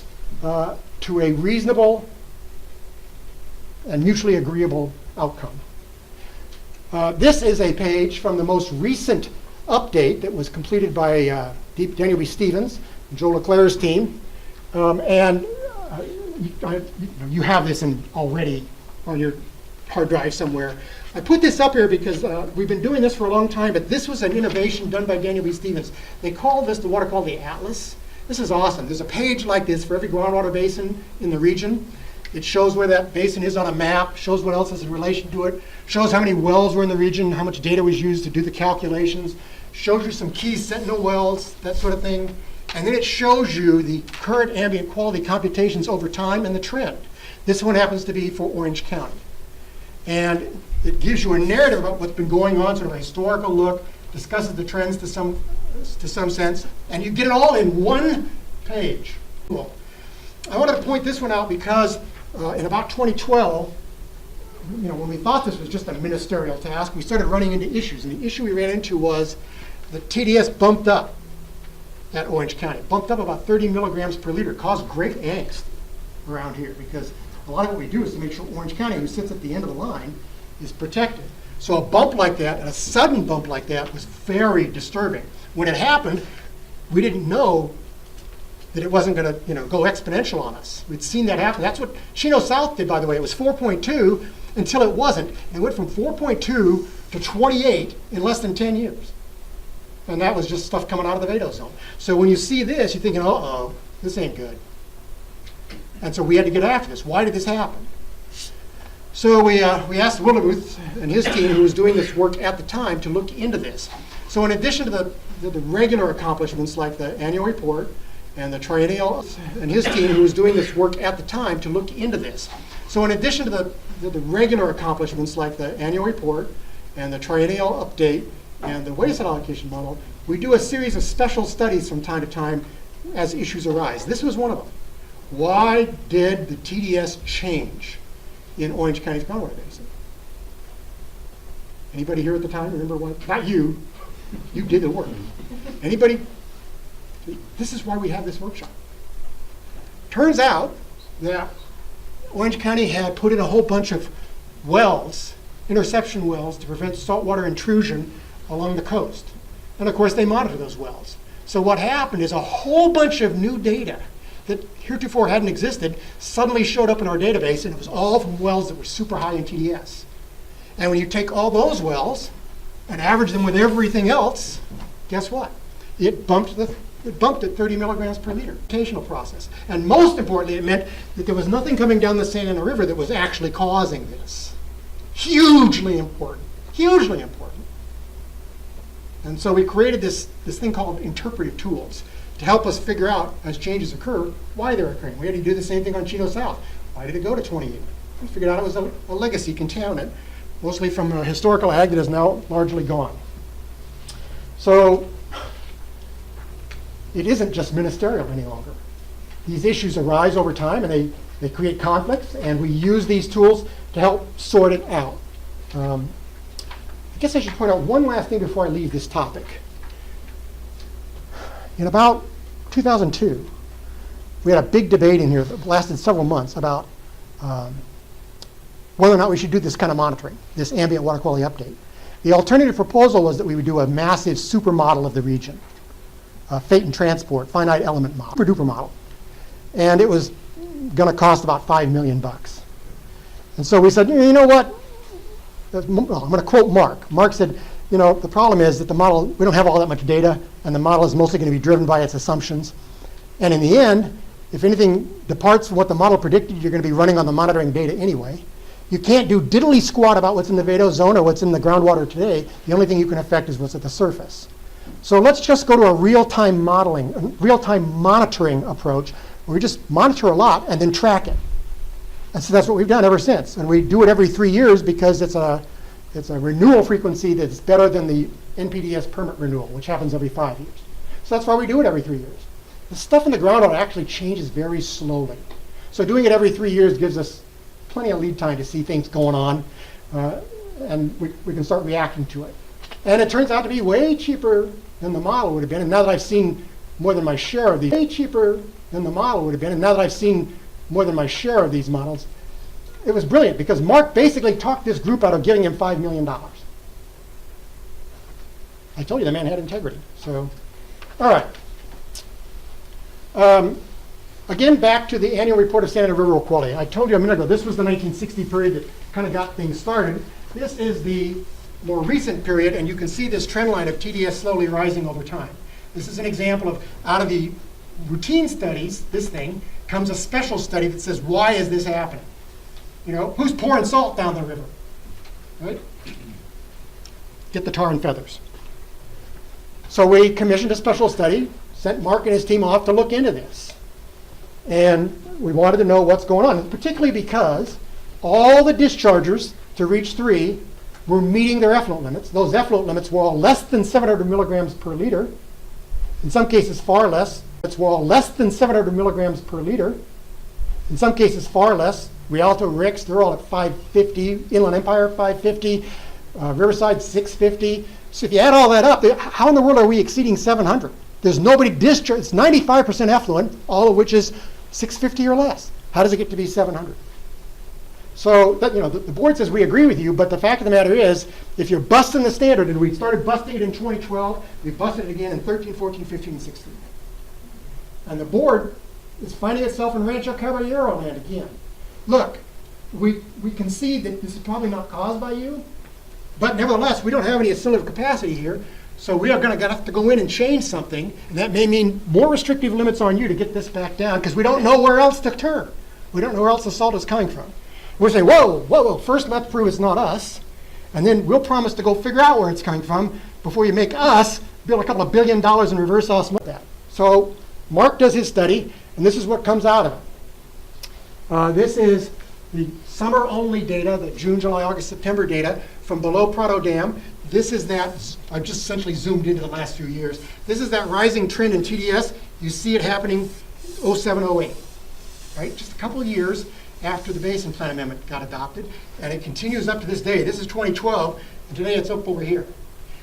mutually agreeable outcome. This is a page from the most recent update that was completed by Daniel B. Stevens and Joe Leclerc's team. You have this already on your hard drive somewhere. I put this up here because we've been doing this for a long time, but this was an innovation done by Daniel B. Stevens. They call this what are called the Atlas. This is awesome. There's a page like this for every groundwater basin in the region. It shows where that basin is on a map, shows what else is in relation to it, shows how many wells were in the region, how much data was used to do the calculations, shows you some key sentinel wells, that sort of thing. And then it shows you the current ambient quality computations over time and the trend. This one happens to be for Orange County. And it gives you a narrative about what's been going on, sort of a historical look, discusses the trends to some sense, and you get it all in one page. Cool. I wanted to point this one out because in about 2012, when we thought this was just a ministerial task, we started running into issues. And the issue we ran into was the TDS bumped up at Orange County, bumped up about 30 milligrams per liter, caused great angst around here because a lot of what we do is to make sure Orange County, who sits at the end of the line, is protected. So a bump like that, and a sudden bump like that, was very disturbing. When it happened, we didn't know that it wasn't going to, go exponential on us. We'd seen that happen. That's what Chino South did, by the way. It was 4.2 until it wasn't. It went from 4.2 to 28 in less than 10 years. And that was just stuff coming out of the Vado zone. So when you see this, you're thinking, uh-oh, this ain't good. And so we had to get after this. Why did this happen? So we asked Willermuth and his team, who was doing this work at the time, to look into this. So in addition to the regular accomplishments like the annual report and the triennial, and his team, who was doing this work at the time, to look into this. So in addition to the regular accomplishments like the annual report and the triennial update and the waste allocation model, we do a series of special studies from time to time as issues arise. This was one of them. Why did the TDS change in Orange County's groundwater basin? Anybody here at the time remember what? Not you. You did the work. Anybody? This is why we have this workshop. Turns out that Orange County had put in a whole bunch of wells, interception wells, to prevent saltwater intrusion along the coast. And of course, they monitor those wells. So what happened is a whole bunch of new data that heretofore hadn't existed suddenly showed up in our database, and it was all from wells that were super high in TDS. And when you take all those wells and average them with everything else, guess what? It bumped at 30 milligrams per liter, rotational process. And most importantly, it meant that there was nothing coming down the Santa Ana River that was actually causing this. Hugely important, hugely important. And so we created this thing called interpretive tools to help us figure out, as changes occur, why they're occurring. We had to do the same thing on Chino South. Why did it go to 28? We figured out it was a legacy contaminant, mostly from a historical ag that is now largely gone. So it isn't just ministerial any longer. These issues arise over time, and they create conflicts, and we use these tools to help sort it out. I guess I should point out one last thing before I leave this topic. In about 2002, we had a big debate in here that lasted several months about whether or not we should do this kind of monitoring, this ambient water quality update. The alternative proposal was that we would do a massive supermodel of the region, fate and transport, finite element model, super duper model. And it was going to cost about $5 million. And so we said, you know what? I'm going to quote Mark. Mark said, the problem is that the model, we don't have all that much data, and the model is mostly going to be driven by its assumptions. And in the end, if anything departs from what the model predicted, you're going to be running on the monitoring data anyway. You can't do diddly squat about what's in the Vado zone or what's in the groundwater today. The only thing you can affect is what's at the surface. So let's just go to a real-time modeling, real-time monitoring approach, where we just monitor a lot and then track it. And so that's what we've done ever since. And we do it every 3 years because it's a renewal frequency that's better than the NPDES permit renewal, which happens every 5 years. So that's why we do it every 3 years. The stuff in the groundwater actually changes very slowly. So doing it every 3 years gives us plenty of lead time to see things going on, and we can start reacting to it. And it turns out to be way cheaper than the model would have been. And now that I've seen more than my share of these, way cheaper than the model would have been. And now that I've seen more than my share of these models, it was brilliant because Mark basically talked this group out of giving him $5 million. I told you the man had integrity. So, all right. Again, back to the annual report of Santa Ana River quality. I told you a minute ago, this was the 1960 period that kind of got things started. This is the more recent period, and you can see this trend line of TDS slowly rising over time. This is an example of, out of the routine studies, this thing, comes a special study that says, why is this happening? Who's pouring salt down the river? Right? Get the tar and feathers. So we commissioned a special study, sent Mark and his team off to look into this. And we wanted to know what's going on, particularly because all the dischargers to reach 3 were meeting their effluent limits. Those effluent limits were all less than 700 milligrams per liter. In some cases, far less. It's were all less than 700 milligrams per liter. In some cases, far less. Rialto, Ricks, they're all at 550. Inland Empire, 550. Riverside, 650. So if you add all that up, how in the world are we exceeding 700? There's nobody discharged. It's 95% effluent, all of which is 650 or less. How does it get to be 700? So that, the board says we agree with you, but the fact of the matter is, if you're busting the standard, and we started busting it in 2012, we busted it again in 13, 14, 15, and 16. And the board is finding itself in Rancho Caballero land again. Look, we concede that this is probably not caused by you, but nevertheless, we don't have any assimilative capacity here, so we are going to have to go in and change something, and that may mean more restrictive limits on you to get this back down, because we don't know where else to turn. We don't know where else the salt is coming from. We're saying, whoa, first let's prove it's not us, and then we'll promise to go figure out where it's coming from before you make us build a couple of $1 billion in reverse osmosis. That. So Mark does his study, and this is what comes out of it. This is the summer-only data, the June, July, August, September data from below Prado Dam. This is that, I've just essentially zoomed into the last few years. This is that rising trend in TDS. You see it happening 07, 08, right? Just a couple of years after the Basin Plan Amendment got adopted, and it continues up to this day. This is 2012, and today it's up over here.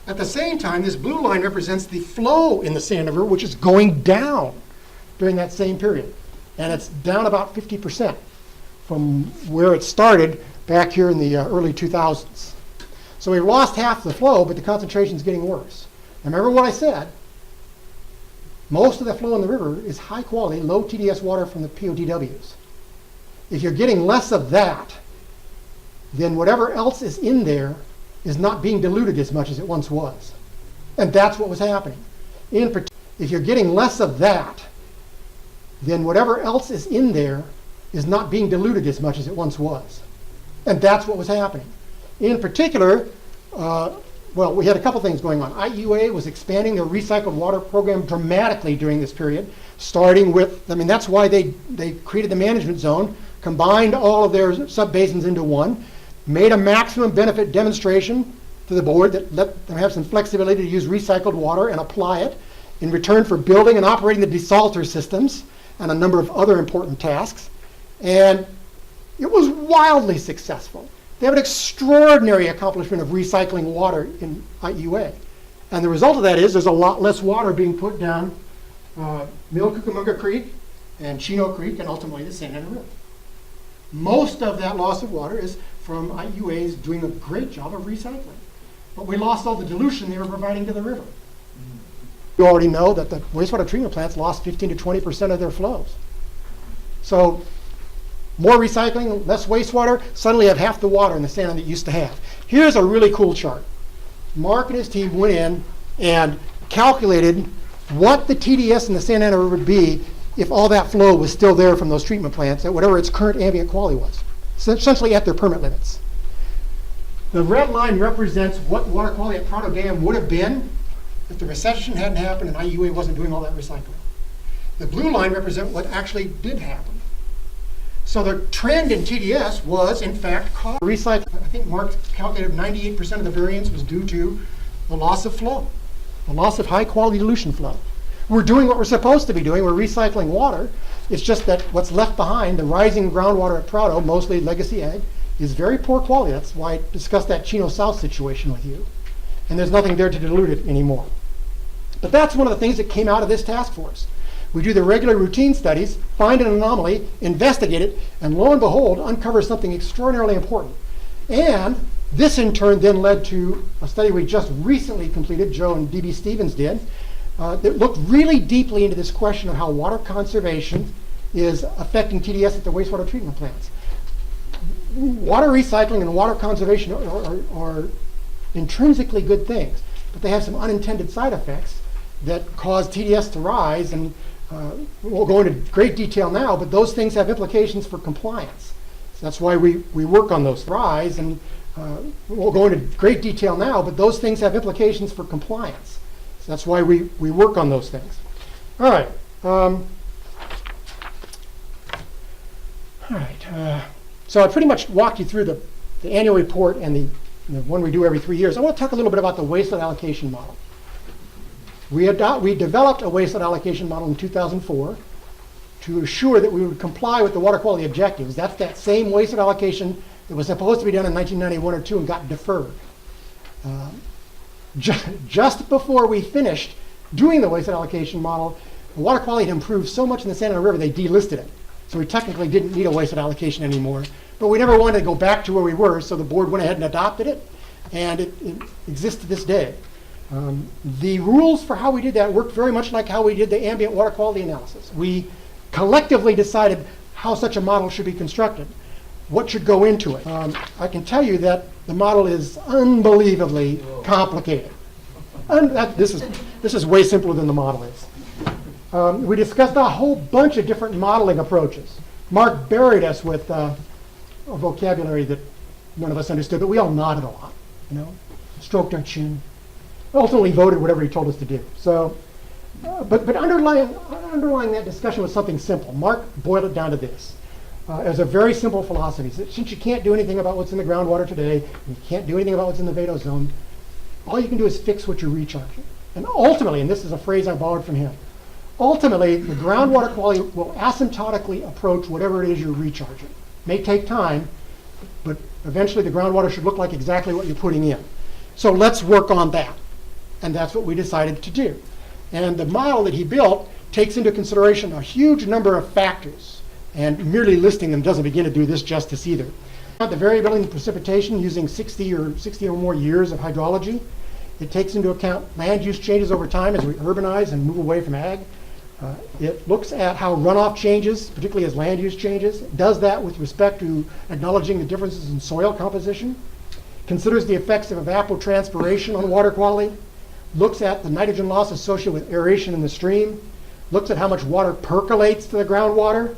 At the same time, this blue line represents the flow in the Santa River, which is going down during that same period. And it's down about 50% from where it started back here in the early 2000s. So we've lost half the flow, but the concentration is getting worse. Remember what I said? Most of the flow in the river is high quality, low TDS water from the PODWs. If you're getting less of that, then whatever else is in there is not being diluted as much as it once was. And that's what was happening. If you're getting less of that, then whatever else is in there is not being diluted as much as it once was. And that's what was happening. In particular, well, we had a couple things going on. IUA was expanding their recycled water program dramatically during this period, starting with, I mean, that's why they created the management zone, combined all of their sub-basins into one, made a maximum benefit demonstration to the board that let them have some flexibility to use recycled water and apply it in return for building and operating the desalter systems and a number of other important tasks. And it was wildly successful. They have an extraordinary accomplishment of recycling water in IUA. And the result of that is there's a lot less water being put down Mill Cucamonga Creek and Chino Creek and ultimately the Santa Ana River. Most of that loss of water is from IUA's doing a great job of recycling. But we lost all the dilution they were providing to the river. You already know that the wastewater treatment plants lost 15 to 20% of their flows. So more recycling, less wastewater, suddenly have half the water in the Santa that you used to have. Here's a really cool chart. Mark and his team went in and calculated what the TDS in the Santa Ana River would be if all that flow was still there from those treatment plants at whatever its current ambient quality was, essentially at their permit limits. The red line represents what water quality at Prado Dam would have been if the recession hadn't happened and IUA wasn't doing all that recycling. The blue line represents what actually did happen. So the trend in TDS was, in fact, recycling. I think Mark calculated 98% of the variance was due to the loss of flow, the loss of high-quality dilution flow. We're doing what we're supposed to be doing. We're recycling water. It's just that what's left behind, the rising groundwater at Prado, mostly legacy ag, is very poor quality. That's why I discussed that Chino South situation with you. And there's nothing there to dilute it anymore. But that's one of the things that came out of this task force. We do the regular routine studies, find an anomaly, investigate it, and lo and behold, uncover something extraordinarily important. And this in turn then led to a study we just recently completed, Joe and D.B. Stevens did, that looked really deeply into this question of how water conservation is affecting TDS at the wastewater treatment plants. Water recycling and water conservation are intrinsically good things, but they have some unintended side effects that cause TDS to rise, and we'll go into great detail now, but those things have implications for compliance. So that's why we work on those rise, and we'll go into great detail now, but those things have implications for compliance. So that's why we work on those things. All right. So I pretty much walked you through the annual report and the one we do every 3 years. I want to talk a little bit about the wastewater allocation model. We developed a wastewater allocation model in 2004 to assure that we would comply with the water quality objectives. That's that same wastewater allocation that was supposed to be done in 1991 or 2 and got deferred. Just before we finished doing the wastewater allocation model, the water quality had improved so much in the Santa Ana River they delisted it. So we technically didn't need a wastewater allocation anymore. But we never wanted to go back to where we were, so the board went ahead and adopted it, and it exists to this day. The rules for how we did that worked very much like how we did the ambient water quality analysis. We collectively decided how such a model should be constructed, what should go into it. I can tell you that the model is unbelievably complicated. This is way simpler than the model is. We discussed a whole bunch of different modeling approaches. Mark buried us with a vocabulary that none of us understood, but we all nodded a lot, stroked our chin. Ultimately voted whatever he told us to do. So, but underlying that discussion was something simple. Mark boiled it down to this. It was a very simple philosophy. Since you can't do anything about what's in the groundwater today, and you can't do anything about what's in the Vado zone, all you can do is fix what you're recharging. And ultimately, and this is a phrase I borrowed from him, ultimately, the groundwater quality will asymptotically approach whatever it is you're recharging. It may take time, but eventually the groundwater should look like exactly what you're putting in. So let's work on that. And that's what we decided to do. And the model that he built takes into consideration a huge number of factors. And merely listing them doesn't begin to do this justice either. The variability in precipitation using 60 or more years of hydrology. It takes into account land use changes over time as we urbanize and move away from ag. It looks at how runoff changes, particularly as land use changes. It does that with respect to acknowledging the differences in soil composition. Considers the effects of evapotranspiration on water quality. Looks at the nitrogen loss associated with aeration in the stream. Looks at how much water percolates to the groundwater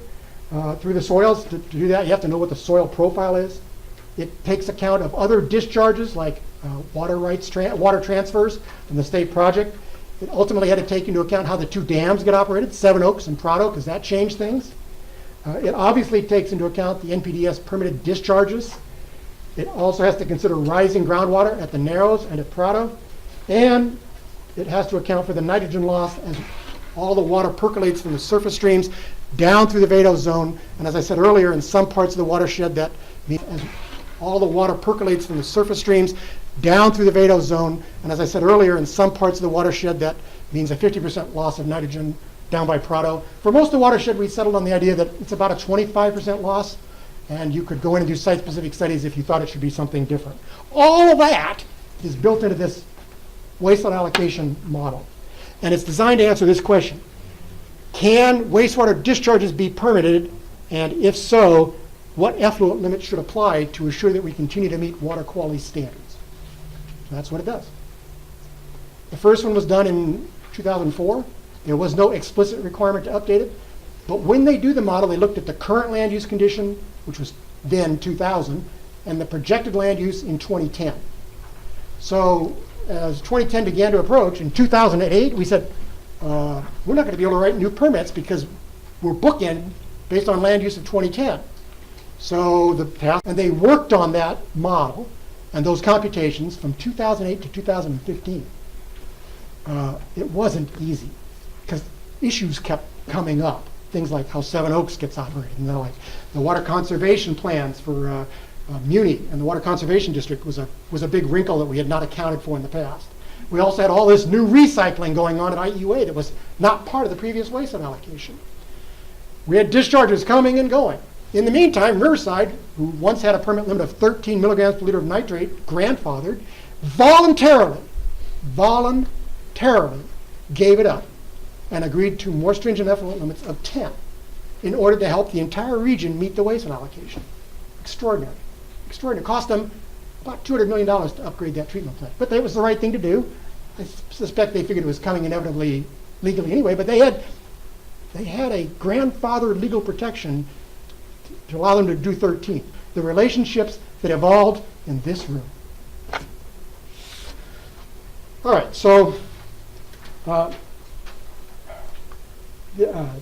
through the soils. To do that, you have to know what the soil profile is. It takes account of other discharges like water transfers from the state project. It ultimately had to take into account how the two dams get operated, Seven Oaks and Prado, because that changed things. It obviously takes into account the NPDES permitted discharges. It also has to consider rising groundwater at the Narrows and at Prado. And it has to account for the nitrogen loss as all the water percolates from the surface streams down through the Vado zone. And as I said earlier, in some parts of the watershed, that means as all the water percolates from the surface streams down through the Vado zone. And as I said earlier, in some parts of the watershed, that means a 50% loss of nitrogen down by Prado. For most of the watershed, we settled on the idea that it's about a 25% loss. And you could go in and do site-specific studies if you thought it should be something different. All of that is built into this wastewater allocation model. And it's designed to answer this question. Can wastewater discharges be permitted? And if so, what effluent limits should apply to assure that we continue to meet water quality standards? So that's what it does. The first one was done in 2004. There was no explicit requirement to update it. But when they do the model, they looked at the current land use condition, which was then 2000, and the projected land use in 2010. So as 2010 began to approach, in 2008, we said, we're not going to be able to write new permits because we're bookended based on land use of 2010. So and they worked on that model and those computations from 2008 to 2015. It wasn't easy because issues kept coming up. Things like how Seven Oaks gets operated, and like the water conservation plans for Muni and the Water Conservation District was a big wrinkle that we had not accounted for in the past. We also had all this new recycling going on at IUA that was not part of the previous waste allocation. We had discharges coming and going. In the meantime, Riverside, who once had a permit limit of 13 milligrams per liter of nitrate, grandfathered, voluntarily gave it up and agreed to more stringent effluent limits of 10 in order to help the entire region meet the waste allocation. Extraordinary. Extraordinary. It cost them about $200 million to upgrade that treatment plant. But that was the right thing to do. I suspect they figured it was coming inevitably legally anyway, but they had a grandfathered legal protection to allow them to do 13. The relationships that evolved in this room. All right, so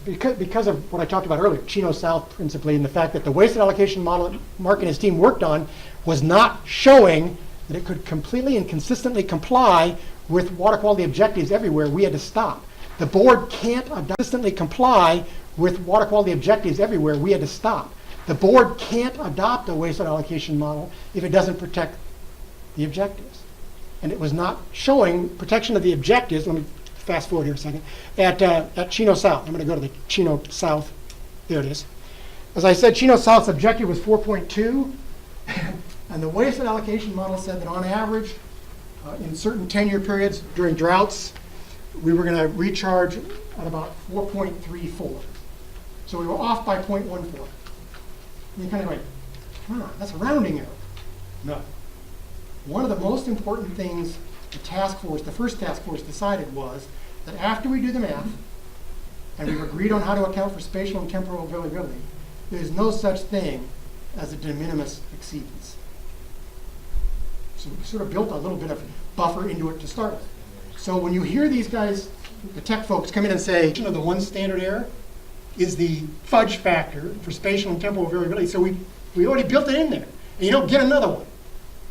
because of what I talked about earlier, Chino South principally, and the fact that the waste allocation model that Mark and his team worked on was not showing that it could completely and consistently comply with water quality objectives everywhere, we had to stop. The board can't consistently comply with water quality objectives everywhere, we had to stop. The board can't adopt a waste allocation model if it doesn't protect the objectives. And it was not showing protection of the objectives. Let me fast forward here a second. At Chino South, I'm going to go to the Chino South. There it is. As I said, Chino South's objective was 4.2, and the waste allocation model said that on average, In certain 10-year periods during droughts, we were going to recharge at about 4.34. So we were off by 0.14. And you kind of go, that's a rounding error. No. One of the most important things the first task force decided was that after we do the math, and we've agreed on how to account for spatial and temporal variability, there's no such thing as a de minimis exceedance. So we sort of built a little bit of buffer into it to start with. So when you hear these guys, the tech folks, come in and say, the one standard error is the fudge factor for spatial and temporal variability. So we already built it in there. And you don't get another one.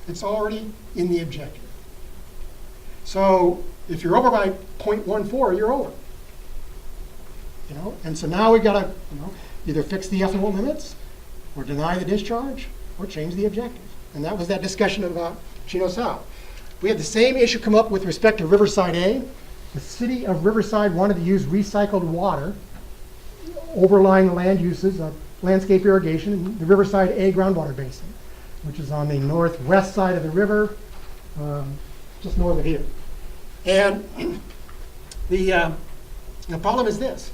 It's already in the objective. So if you're over by 0.14, you're over. And so now we've got to either fix the effluent limits, or deny the discharge, or change the objective. And that was that discussion about Chino South. We had the same issue come up with respect to Riverside A. The city of Riverside wanted to use recycled water overlying the land uses of landscape irrigation in the Riverside A groundwater basin, which is on the northwest side of the river, just north of here. And the problem is this.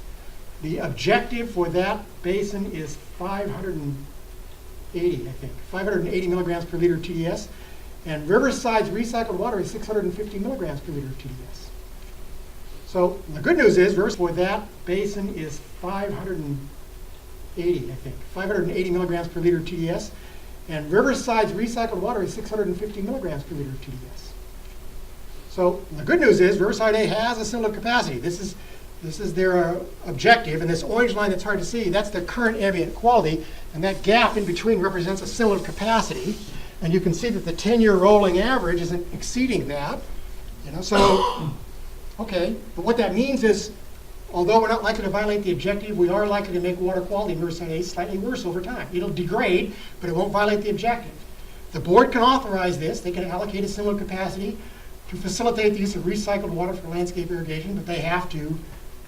The objective for that basin is 580, I think, 580 milligrams per liter TDS. And Riverside's recycled water is 650 milligrams per liter TDS. So the good news is, for that basin is 580, I think, 580 milligrams per liter TDS. And Riverside's recycled water is 650 milligrams per liter TDS. So the good news is Riverside A has a similar capacity. This is their objective, and this orange line that's hard to see, that's the current ambient quality, and that gap in between represents a similar capacity. And you can see that the 10-year rolling average isn't exceeding that. So, okay, but what that means is, although we're not likely to violate the objective, we are likely to make water quality in Riverside A slightly worse over time. It'll degrade, but it won't violate the objective. The board can authorize this. They can allocate a similar capacity to facilitate the use of recycled water for landscape irrigation, but they have to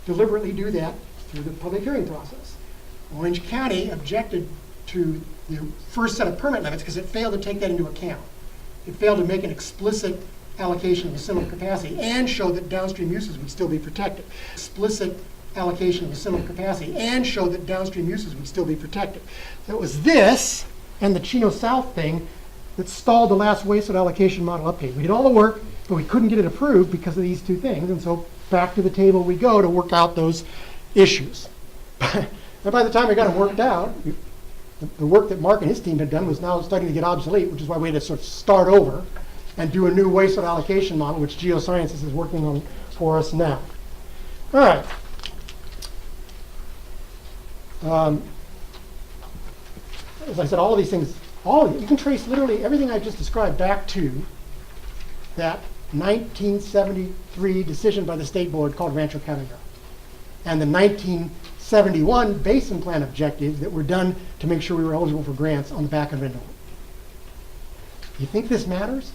deliberately do that through the public hearing process. Orange County objected to the first set of permit limits because it failed to take that into account. It failed to make an explicit allocation of a similar capacity and show that downstream uses would still be protected. Explicit allocation of a similar capacity and show that downstream uses would still be protected. So it was this and the Chino South thing that stalled the last wastewater allocation model update. We did all the work, but we couldn't get it approved because of these two things, and so back to the table we go to work out those issues. And by the time we got them worked out, the work that Mark and his team had done was now starting to get obsolete, which is why we had to sort of start over and do a new wastewater allocation model, which Geosciences is working on for us now. All right. As I said, all of these things, you can trace literally everything I just described back to that 1973 decision by the state board called Rancho Catango, and the 1971 basin plan objectives that were done to make sure we were eligible for grants on the back of it. You think this matters?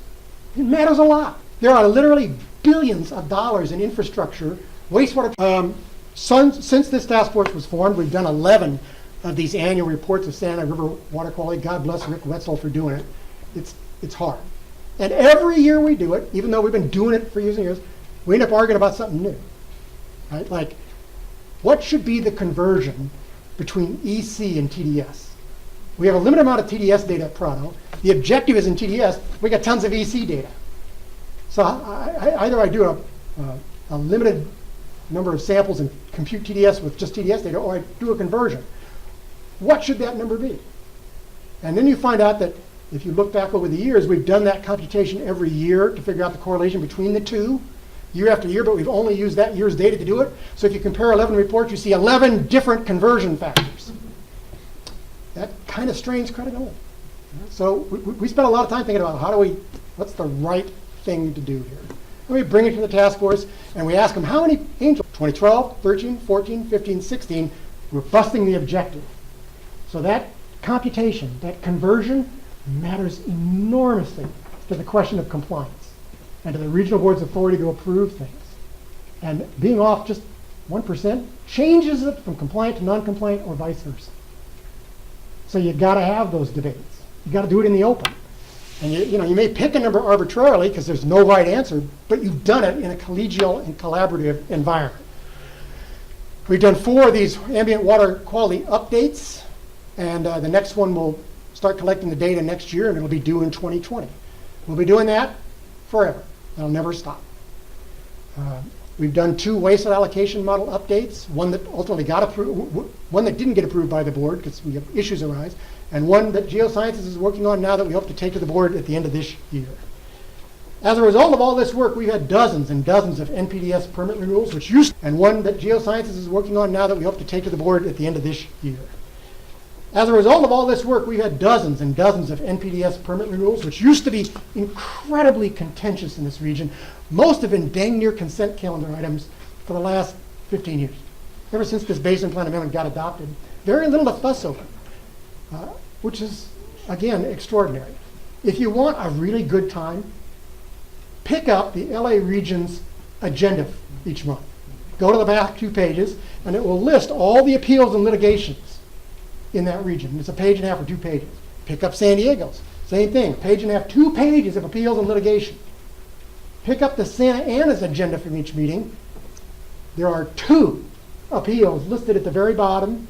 It matters a lot. There are literally billions of dollars in infrastructure, wastewater. Since this task force was formed, we've done 11 of these annual reports of Santa River water quality. God bless Rick Wetzel for doing it. It's hard. And every year we do it, even though we've been doing it for years and years, we end up arguing about something new. Right? Like, what should be the conversion between EC and TDS? We have a limited amount of TDS data at Prado. The objective is in TDS. We got tons of EC data. So either I do a limited number of samples and compute TDS with just TDS data, or I do a conversion. What should that number be? And then you find out that if you look back over the years, we've done that computation every year to figure out the correlation between the two, year after year, but we've only used that year's data to do it. So if you compare 11 reports, you see 11 different conversion factors. That kind of strains credibility. So we spent a lot of time thinking about what's the right thing to do here. And we bring it to the task force, and we ask them, how many angels? 2012, 13, 14, 15, 16, we're busting the objective. So that computation, that conversion, matters enormously to the question of compliance and to the regional board's authority to approve things. And being off just 1% changes it from compliant to non-compliant or vice versa. So you've got to have those debates. You've got to do it in the open. And you may pick a number arbitrarily because there's no right answer, but you've done it in a collegial and collaborative environment. We've done 4 of these ambient water quality updates, and the next one will start collecting the data next year, and it'll be due in 2020. We'll be doing that forever. It'll never stop. We've done 2 waste allocation model updates, one that ultimately got approved, one that didn't get approved by the board because we have issues arise, and one that Geosciences is working on now that we hope to take to the board at the end of this year. As a result of all this work, we've had dozens and dozens of NPDES permit renewals, and one that Geosciences is working on now that we hope to take to the board at the end of this year. As a result of all this work, we've had dozens and dozens of NPDES permit renewals, which used to be incredibly contentious in this region. Most have been dang near consent calendar items for the last 15 years. Ever since this Basin Plan Amendment got adopted, very little to fuss over, which is, again, extraordinary. If you want a really good time, pick up the LA region's agenda each month. Go to the back 2 pages, and it will list all the appeals and litigations in that region. It's a page and a half or 2 pages. Pick up San Diego's. Same thing, page and a half, 2 pages of appeals and litigation. Pick up the Santa Ana's agenda from each meeting. There are 2 appeals listed at the very bottom,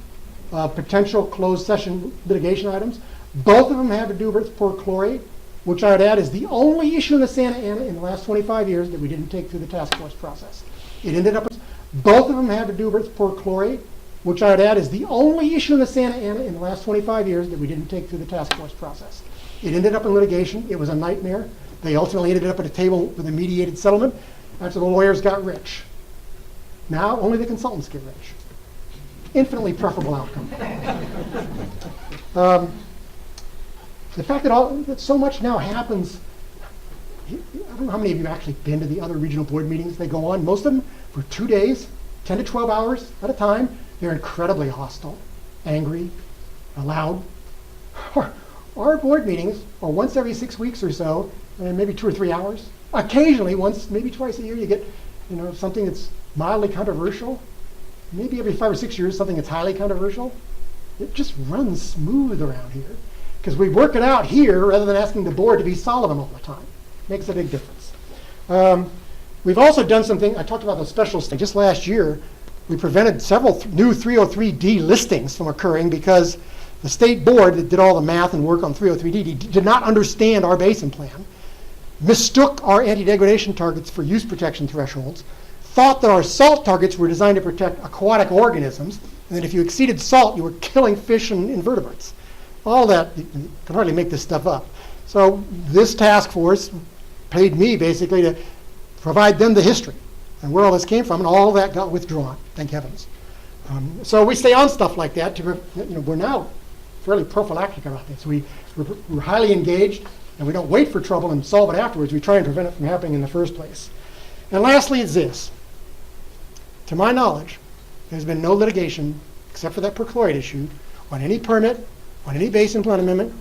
potential closed session litigation items. Both of them have to do with perchlorate, which I'd add is the only issue in the Santa Ana in the last 25 years that we didn't take through the task force process. It ended up, both of them have to do with perchlorate, which I'd add is the only issue in the Santa Ana in the last 25 years that we didn't take through the task force process. It ended up in litigation. It was a nightmare. They ultimately ended up at a table with a mediated settlement after the lawyers got rich. Now only the consultants get rich. Infinitely preferable outcome. The fact that so much now happens, I don't know how many of you have actually been to the other regional board meetings they go on. Most of them for 2 days, 10 to 12 hours at a time. They're incredibly hostile, angry, loud. Our board meetings are once every 6 weeks or so, and maybe 2 or 3 hours. Occasionally, once, maybe twice a year, you get something that's mildly controversial. Maybe every 5 or 6 years, something that's highly controversial. It just runs smooth around here because we work it out here rather than asking the board to be Solomon all the time. Makes a big difference. We've also done something, I talked about the special state. Just last year, we prevented several new 303D listings from occurring because the state board that did all the math and work on 303D did not understand our basin plan, mistook our anti-degradation targets for use protection thresholds, thought that our salt targets were designed to protect aquatic organisms, and that if you exceeded salt, you were killing fish and invertebrates. All that, you can hardly make this stuff up. So this task force paid me basically to provide them the history and where all this came from, and all that got withdrawn, thank heavens. So we stay on stuff like that. We're now fairly prophylactic about this. We're highly engaged, and we don't wait for trouble and solve it afterwards. We try and prevent it from happening in the first place. And lastly, it's this. To my knowledge, there's been no litigation, except for that perchlorate issue, on any permit, on any basin plan amendment,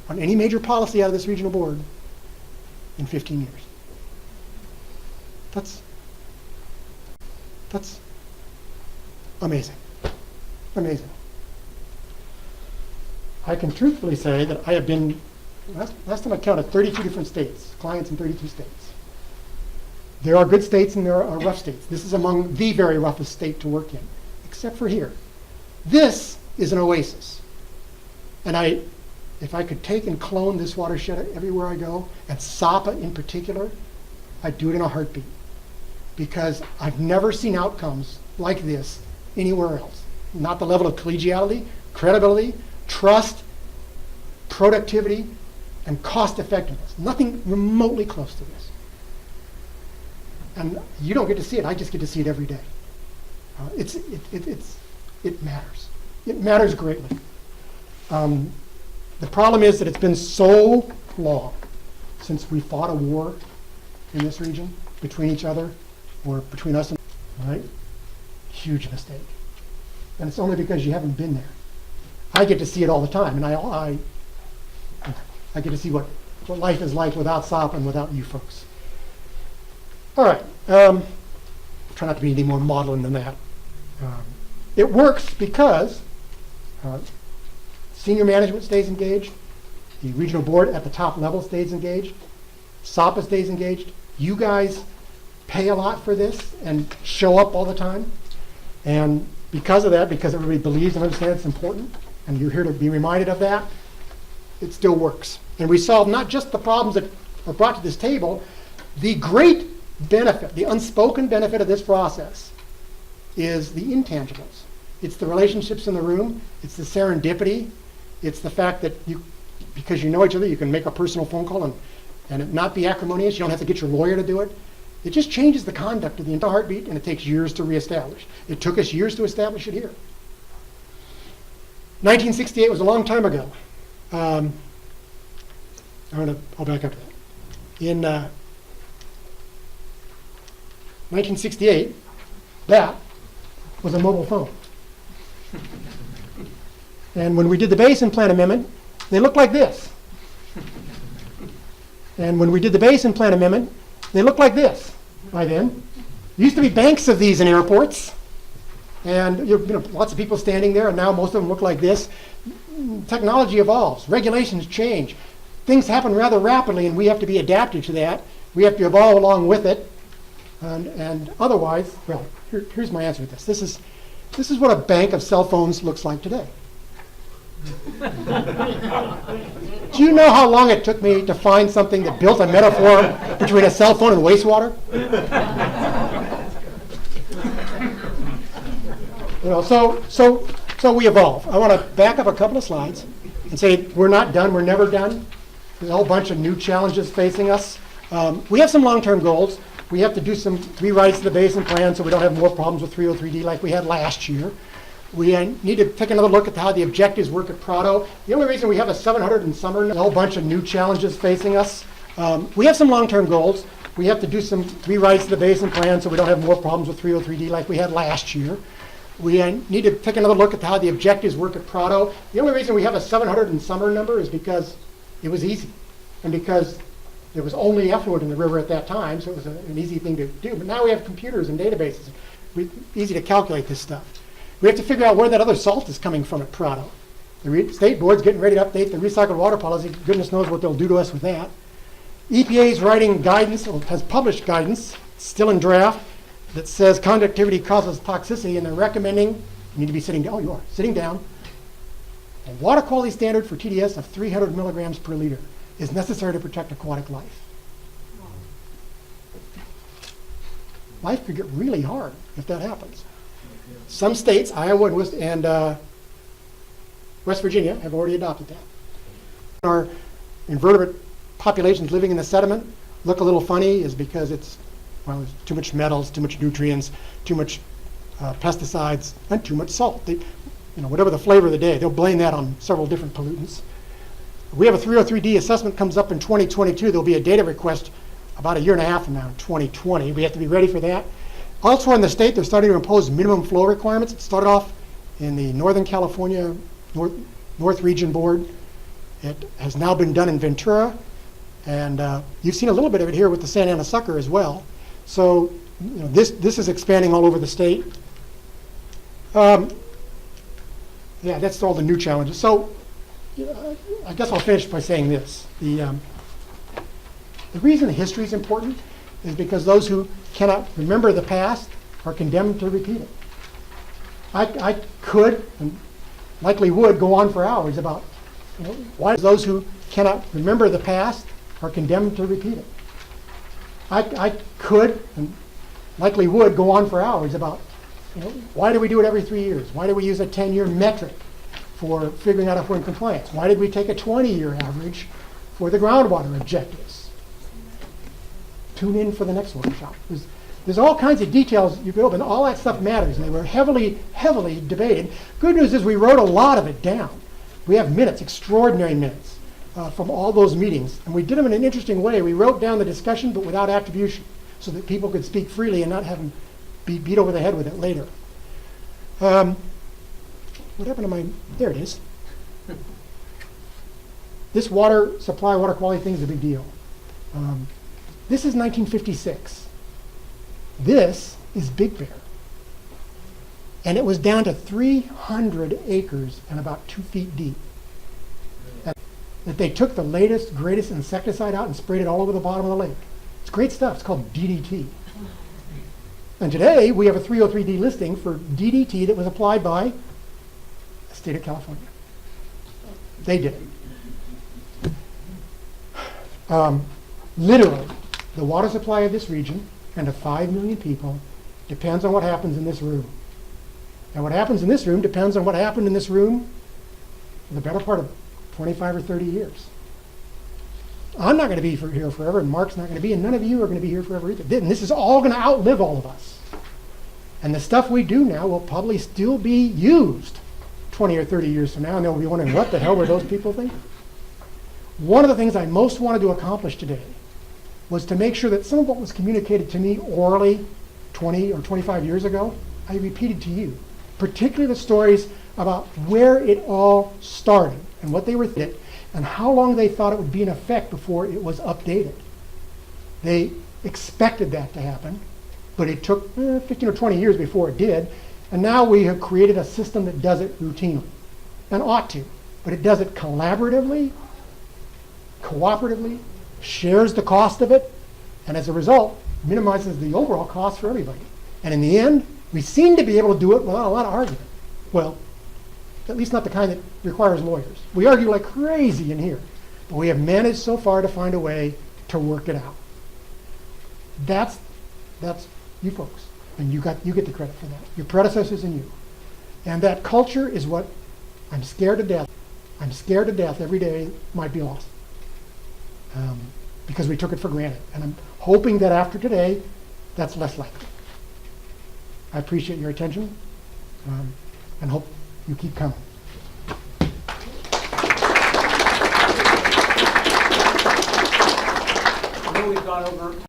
on any major policy out of this regional board in 15 years. That's amazing. Amazing. I can truthfully say that I have been, last time I counted, 32 different states, clients in 32 states. There are good states and there are rough states. This is among the very roughest state to work in, except for here. This is an oasis. And if I could take and clone this watershed everywhere I go, and SAWPA in particular, I'd do it in a heartbeat. Because I've never seen outcomes like this anywhere else. Not the level of collegiality, credibility, trust, productivity, and cost effectiveness. Nothing remotely close to this. And you don't get to see it. I just get to see it every day. It matters. It matters greatly. The problem is that it's been so long since we fought a war in this region between each other or between us and, right? Huge mistake. And it's only because you haven't been there. I get to see it all the time, and I get to see what life is like without SAWPA and without you folks. All right. Try not to be any more modeling than that. It works because senior management stays engaged, The regional board at the top level stays engaged. SAWPA stays engaged. You guys pay a lot for this and show up all the time. And because of that, because everybody believes and understands it's important, and you're here to be reminded of that, it still works. And we solve not just the problems that are brought to this table, the great benefit, the unspoken benefit of this process is the intangibles. It's the relationships in the room, it's the serendipity, it's the fact that you, because you know each other, you can make a personal phone call and it not be acrimonious. You don't have to get your lawyer to do it. It just changes the conduct of the entire heartbeat, and it takes years to reestablish. It took us years to establish it here. 1968 was a long time ago. I'll back up to that. In 1968, that was a mobile phone. And when we did the Basin Plan Amendment, they looked like this. And when we did the Basin Plan Amendment, they looked like this by then. There used to be banks of these in airports. And you know, lots of people standing there, and now most of them look like this. Technology evolves. Regulations change. Things happen rather rapidly, and we have to be adapted to that. We have to evolve along with it. And otherwise, well, here's my answer to this. This is what a bank of cell phones looks like today. Do you know how long it took me to find something that built a metaphor between a cell phone and wastewater? You know, so we evolve. I want to back up a couple of slides and say we're not done. We're never done. There's a whole bunch of new challenges facing us. We have some long-term goals. We have to do some rewrites to the Basin Plan so we don't have more problems with 303D like we had last year. We need to take another look at how the objectives work at Prado. The only reason we have a 700 and summer, a whole bunch of new challenges facing us. We have some long-term goals. We have to do some rewrites to the Basin Plan so we don't have more problems with 303D like we had last year. We need to take another look at how the objectives work at Prado. The only reason we have a 700 and summer number is because it was easy, and because there was only effluent in the river at that time, so it was an easy thing to do. But now we have computers and databases. Easy to calculate this stuff. We have to figure out where that other salt is coming from at Prado. The state board's getting ready to update the recycled water policy. Goodness knows what they'll do to us with that. EPA's writing guidance, or has published guidance, still in draft, that says conductivity causes toxicity, and they're recommending, you need to be sitting down, oh you are, sitting down, a water quality standard for TDS of 300 milligrams per liter is necessary to protect aquatic life. Life could get really hard if that happens. Some states, Iowa and West Virginia, have already adopted that. Our invertebrate populations living in the sediment look a little funny is because it's, well, there's too much metals, too much nutrients, too much pesticides, and too much salt. They, you know, whatever the flavor of the day, they'll blame that on several different pollutants. We have a 303D assessment comes up in 2022. There'll be a data request about a year and a half from now, in 2020. We have to be ready for that. Elsewhere in the state, they're starting to impose minimum flow requirements. It started off in the Northern California North Region Board. It has now been done in Ventura, and you've seen a little bit of it here with the Santa Ana Sucker as well. So you know, this is expanding all over the state. Yeah, that's all the new challenges. So I guess I'll finish by saying this. The reason history is important is because those who cannot remember the past are condemned to repeat it. I could and likely would go on for hours about, you know, why those who cannot remember the past are condemned to repeat it. I could and likely would go on for hours about, you know, why do we do it every 3 years? Why do we use a 10-year metric for figuring out if we're in compliance? Why did we take a 20-year average for the groundwater objectives? Tune in for the next workshop. There's all kinds of details you could open. All that stuff matters, and they were heavily, heavily debated. Good news is we wrote a lot of it down. We have minutes, extraordinary minutes, from all those meetings. And we did them in an interesting way. We wrote down the discussion, but without attribution, so that people could speak freely and not have them be beat over the head with it later. What happened to my, there it is. This water supply, water quality thing is a big deal. This is 1956. This is Big Bear. And it was down to 300 acres and about 2 feet deep. that they took the latest, greatest insecticide out and sprayed it all over the bottom of the lake. It's great stuff. It's called DDT. And today, we have a 303 delisting for DDT that was applied by the state of California. They did it. Literally, the water supply of this region and of 5 million people depends on what happens in this room. And what happens in this room depends on what happened in this room for the better part of 25 or 30 years. I'm not going to be here forever, and Mark's not going to be, and none of you are going to be here forever either. And this is all going to outlive all of us. And the stuff we do now will probably still be used 20 or 30 years from now, and they'll be wondering, what the hell were those people thinking? One of the things I most wanted to accomplish today was to make sure that some of what was communicated to me orally 20 or 25 years ago, I repeated to you, particularly the stories about where it all started and what they were thinking and how long they thought it would be in effect before it was updated. They expected that to happen, but it took 15 or 20 years before it did, and now we have created a system that does it routinely, and ought to, but it does it collaboratively, cooperatively, shares the cost of it, and as a result, minimizes the overall cost for everybody. And in the end, we seem to be able to do it without a lot of argument. Well, at least not the kind that requires lawyers. We argue like crazy in here, but we have managed so far to find a way to work it out. That's you folks, and you get the credit for that. Your predecessors and you. And that culture is what I'm scared to death. I'm scared to death every day might be lost. Because we took it for granted. And I'm hoping that after today, that's less likely. I appreciate your attention, and hope you keep coming. I know we've gone over